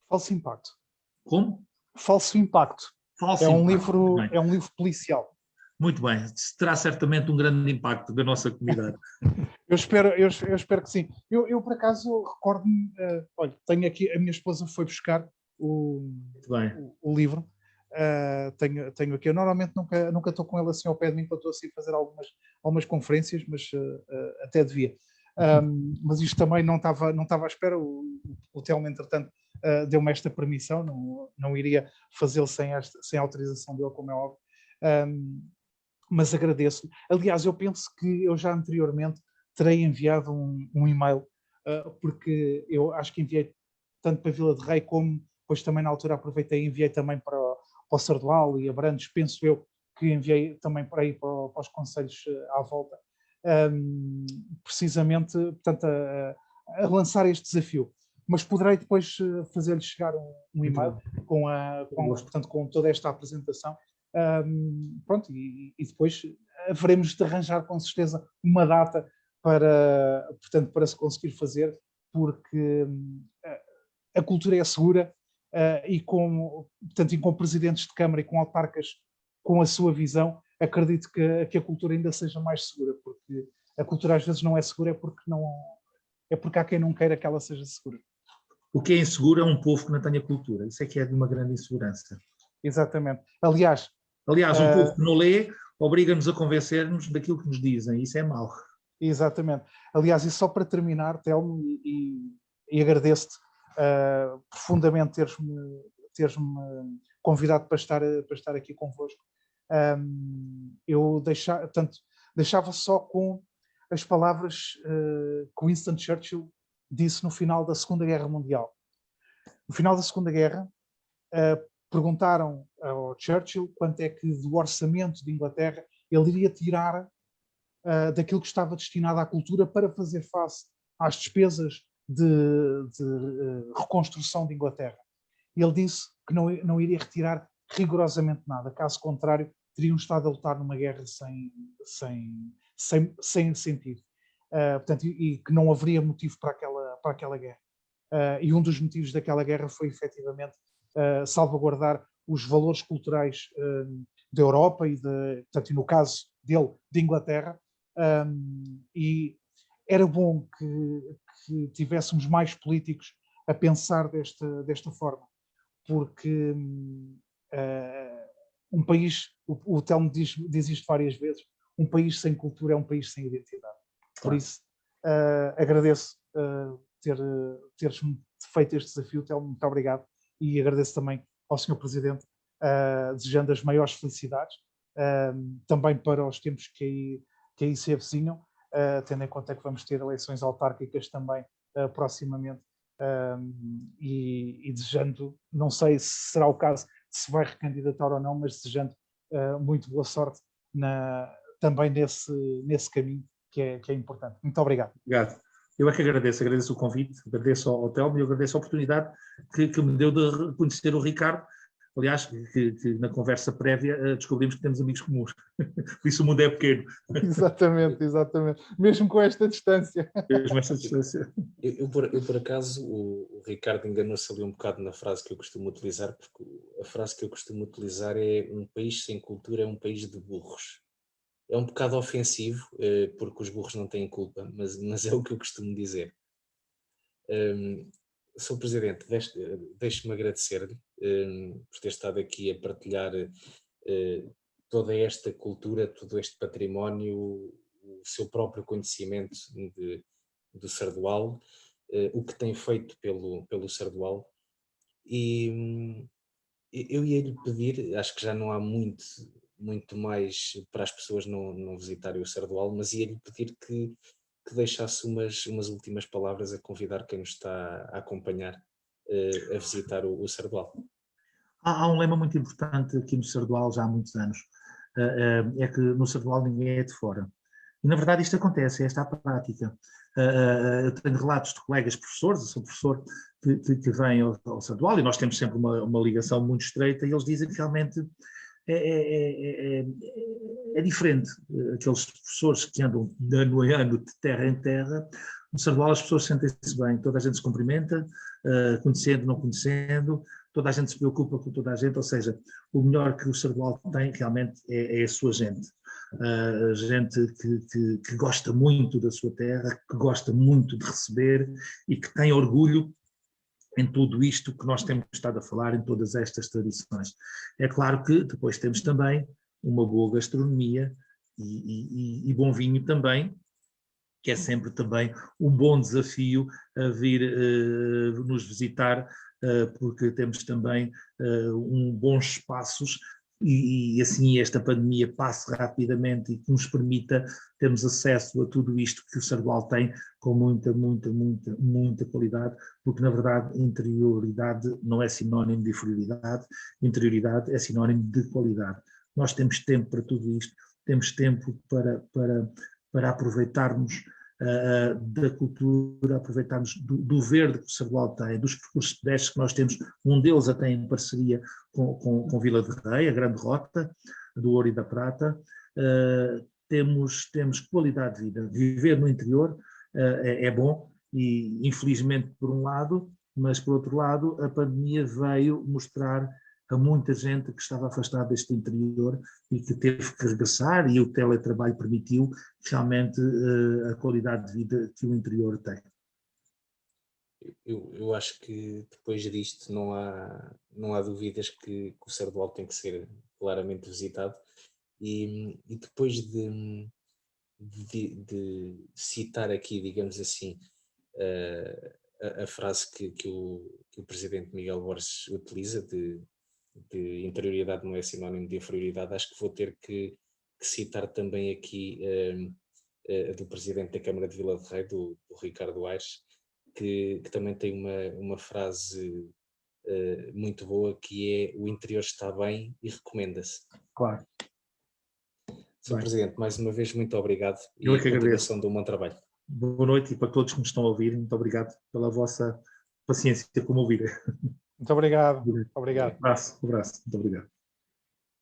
C: Falso Impacto.
B: Como?
C: Falso Impacto.
B: Falso
C: é um
B: Impacto.
C: É um livro policial.
B: Muito bem. Terá certamente um grande impacto da nossa comunidade.
C: eu espero que sim. Eu por acaso, recordo-me, olha, tenho aqui, a minha esposa foi buscar o livro. Tenho aqui, eu normalmente nunca estou com ele assim ao pé de mim, quando estou assim a fazer algumas conferências, mas até devia. Mas isto também não estava à espera. O Telmo, entretanto, deu-me esta permissão, não iria fazê-lo sem a autorização dele, como é óbvio. Mas agradeço. Aliás, eu penso que eu já anteriormente terei enviado um e-mail, porque eu acho que enviei tanto para Vila de Rei como depois também na altura aproveitei e enviei também para o Sardual e Abrantes, penso eu que enviei também para aí para os concelhos à volta, precisamente, portanto, a lançar este desafio. Mas poderei depois fazer-lhe chegar um e-mail com toda esta apresentação. Pronto, e depois haveremos de arranjar com certeza uma data para se conseguir fazer, porque a cultura é segura, e com presidentes de Câmara e com autarcas com a sua visão, acredito que a cultura ainda seja mais segura, porque a cultura às vezes não é segura, é porque há quem não queira que ela seja segura.
B: O que é inseguro é um povo que não tenha cultura, isso é que é de uma grande insegurança.
C: Exatamente. Aliás,
B: um povo que não lê obriga-nos a convencer-nos daquilo que nos dizem, isso é mau.
C: Exatamente. Aliás, e só para terminar, Telmo, e agradeço-te profundamente teres-me convidado para estar aqui convosco. Eu deixava só com as palavras que Winston Churchill disse no final da Segunda Guerra Mundial. No final da Segunda Guerra, perguntaram ao Churchill quanto é que do orçamento de Inglaterra ele iria tirar daquilo que estava destinado à cultura para fazer face às despesas de reconstrução de Inglaterra. Ele disse que não iria retirar rigorosamente nada, caso contrário teriam estado a lutar numa guerra sem sentido. Portanto, e que não haveria motivo para aquela guerra. E um dos motivos daquela guerra foi efetivamente salvaguardar os valores culturais da Europa e no caso dele, de Inglaterra, e era bom que tivéssemos mais políticos a pensar desta forma, porque um país, o Telmo diz isto várias vezes, um país sem cultura é um país sem identidade. Por isso, agradeço teres feito este desafio, Telmo, muito obrigado, e agradeço também ao Sr. Presidente, desejando as maiores felicidades, também para os tempos que aí se avizinham, tendo em conta que vamos ter eleições autárquicas também proximamente, e desejando, não sei se será o caso, se vai recandidatar ou não, mas desejando muito boa sorte também nesse caminho que é importante. Muito obrigado.
B: Obrigado. Eu é que agradeço o convite, agradeço ao Telmo e agradeço a oportunidade que me deu de reconhecer o Ricardo. Aliás, que na conversa prévia descobrimos que temos amigos comuns. Por isso o mundo é pequeno.
C: Exatamente. Mesmo com esta distância.
B: Mesmo esta distância.
A: Eu por acaso, o Ricardo enganou-se ali um bocado na frase que eu costumo utilizar, porque a frase que eu costumo utilizar é: um país sem cultura é um país de burros. É um bocado ofensivo, porque os burros não têm culpa, mas é o que eu costumo dizer. Sr. Presidente, deixe-me agradecer-lhe por ter estado aqui a partilhar toda esta cultura, todo este património, o seu próprio conhecimento do Sardual, o que tem feito pelo Sardual. E eu ia-lhe pedir, acho que já não há muito mais para as pessoas não visitarem o Sardual, mas ia-lhe pedir que deixasse umas últimas palavras a convidar quem nos está a acompanhar a visitar o Sardual.
B: Há um lema muito importante aqui no Sardual já há muitos anos, é que no Sardual ninguém é de fora. E na verdade isto acontece, esta é a prática. Eu tenho relatos de colegas professores, eu sou professor que vêm ao Sardual e nós temos sempre uma ligação muito estreita, e eles dizem que realmente é diferente. Aqueles professores que andam de ano em ano, de terra em terra, no Sardual as pessoas sentem-se bem, toda a gente se cumprimenta, conhecendo, não conhecendo, toda a gente se preocupa com toda a gente, ou seja, o melhor que o Sardual tem realmente é a sua gente. Gente que gosta muito da sua terra, que gosta muito de receber e que tem orgulho em tudo isto que nós temos estado a falar, em todas estas tradições. É claro que depois temos também uma boa gastronomia e bom vinho também, que é sempre também um bom desafio a vir nos visitar, porque temos também bons espaços e assim esta pandemia passe rapidamente e que nos permita termos acesso a tudo isto que o Sardual tem com muita qualidade, porque na verdade interioridade não é sinónimo de inferioridade, interioridade é sinónimo de qualidade. Nós temos tempo para tudo isto, temos tempo para aproveitarmos da cultura, aproveitarmos do verde que o Sardual tem, dos percursos pedestres que nós temos, um deles até em parceria com Vila de Rei, a Grande Rota, do Ouro e da Prata. Temos qualidade de vida. Viver no interior é bom e, infelizmente, por um lado, mas, por outro lado, a pandemia veio mostrar a muita gente que estava afastada deste interior e que teve que regressar, e o teletrabalho permitiu realmente a qualidade de vida que o interior tem.
A: Eu acho que depois disto não há dúvidas que o Sardual tem que ser claramente visitado, e depois de citar aqui, digamos assim, a frase que o Presidente Miguel Borges utiliza de interioridade não é sinónimo de inferioridade, acho que vou ter que citar também aqui do Presidente da Câmara de Vila de Rei, do Ricardo Aires, que também tem uma frase muito boa, que é: o interior está bem e recomenda-se.
B: Claro.
A: Sr. Presidente, mais uma vez, muito obrigado e
B: Eu é que
A: continuação de um bom trabalho.
B: Boa noite, e para todos que me estão a ouvir, muito obrigado pela vossa paciência como ouvir.
C: Muito obrigado. Obrigado.
B: Um abraço, muito obrigado.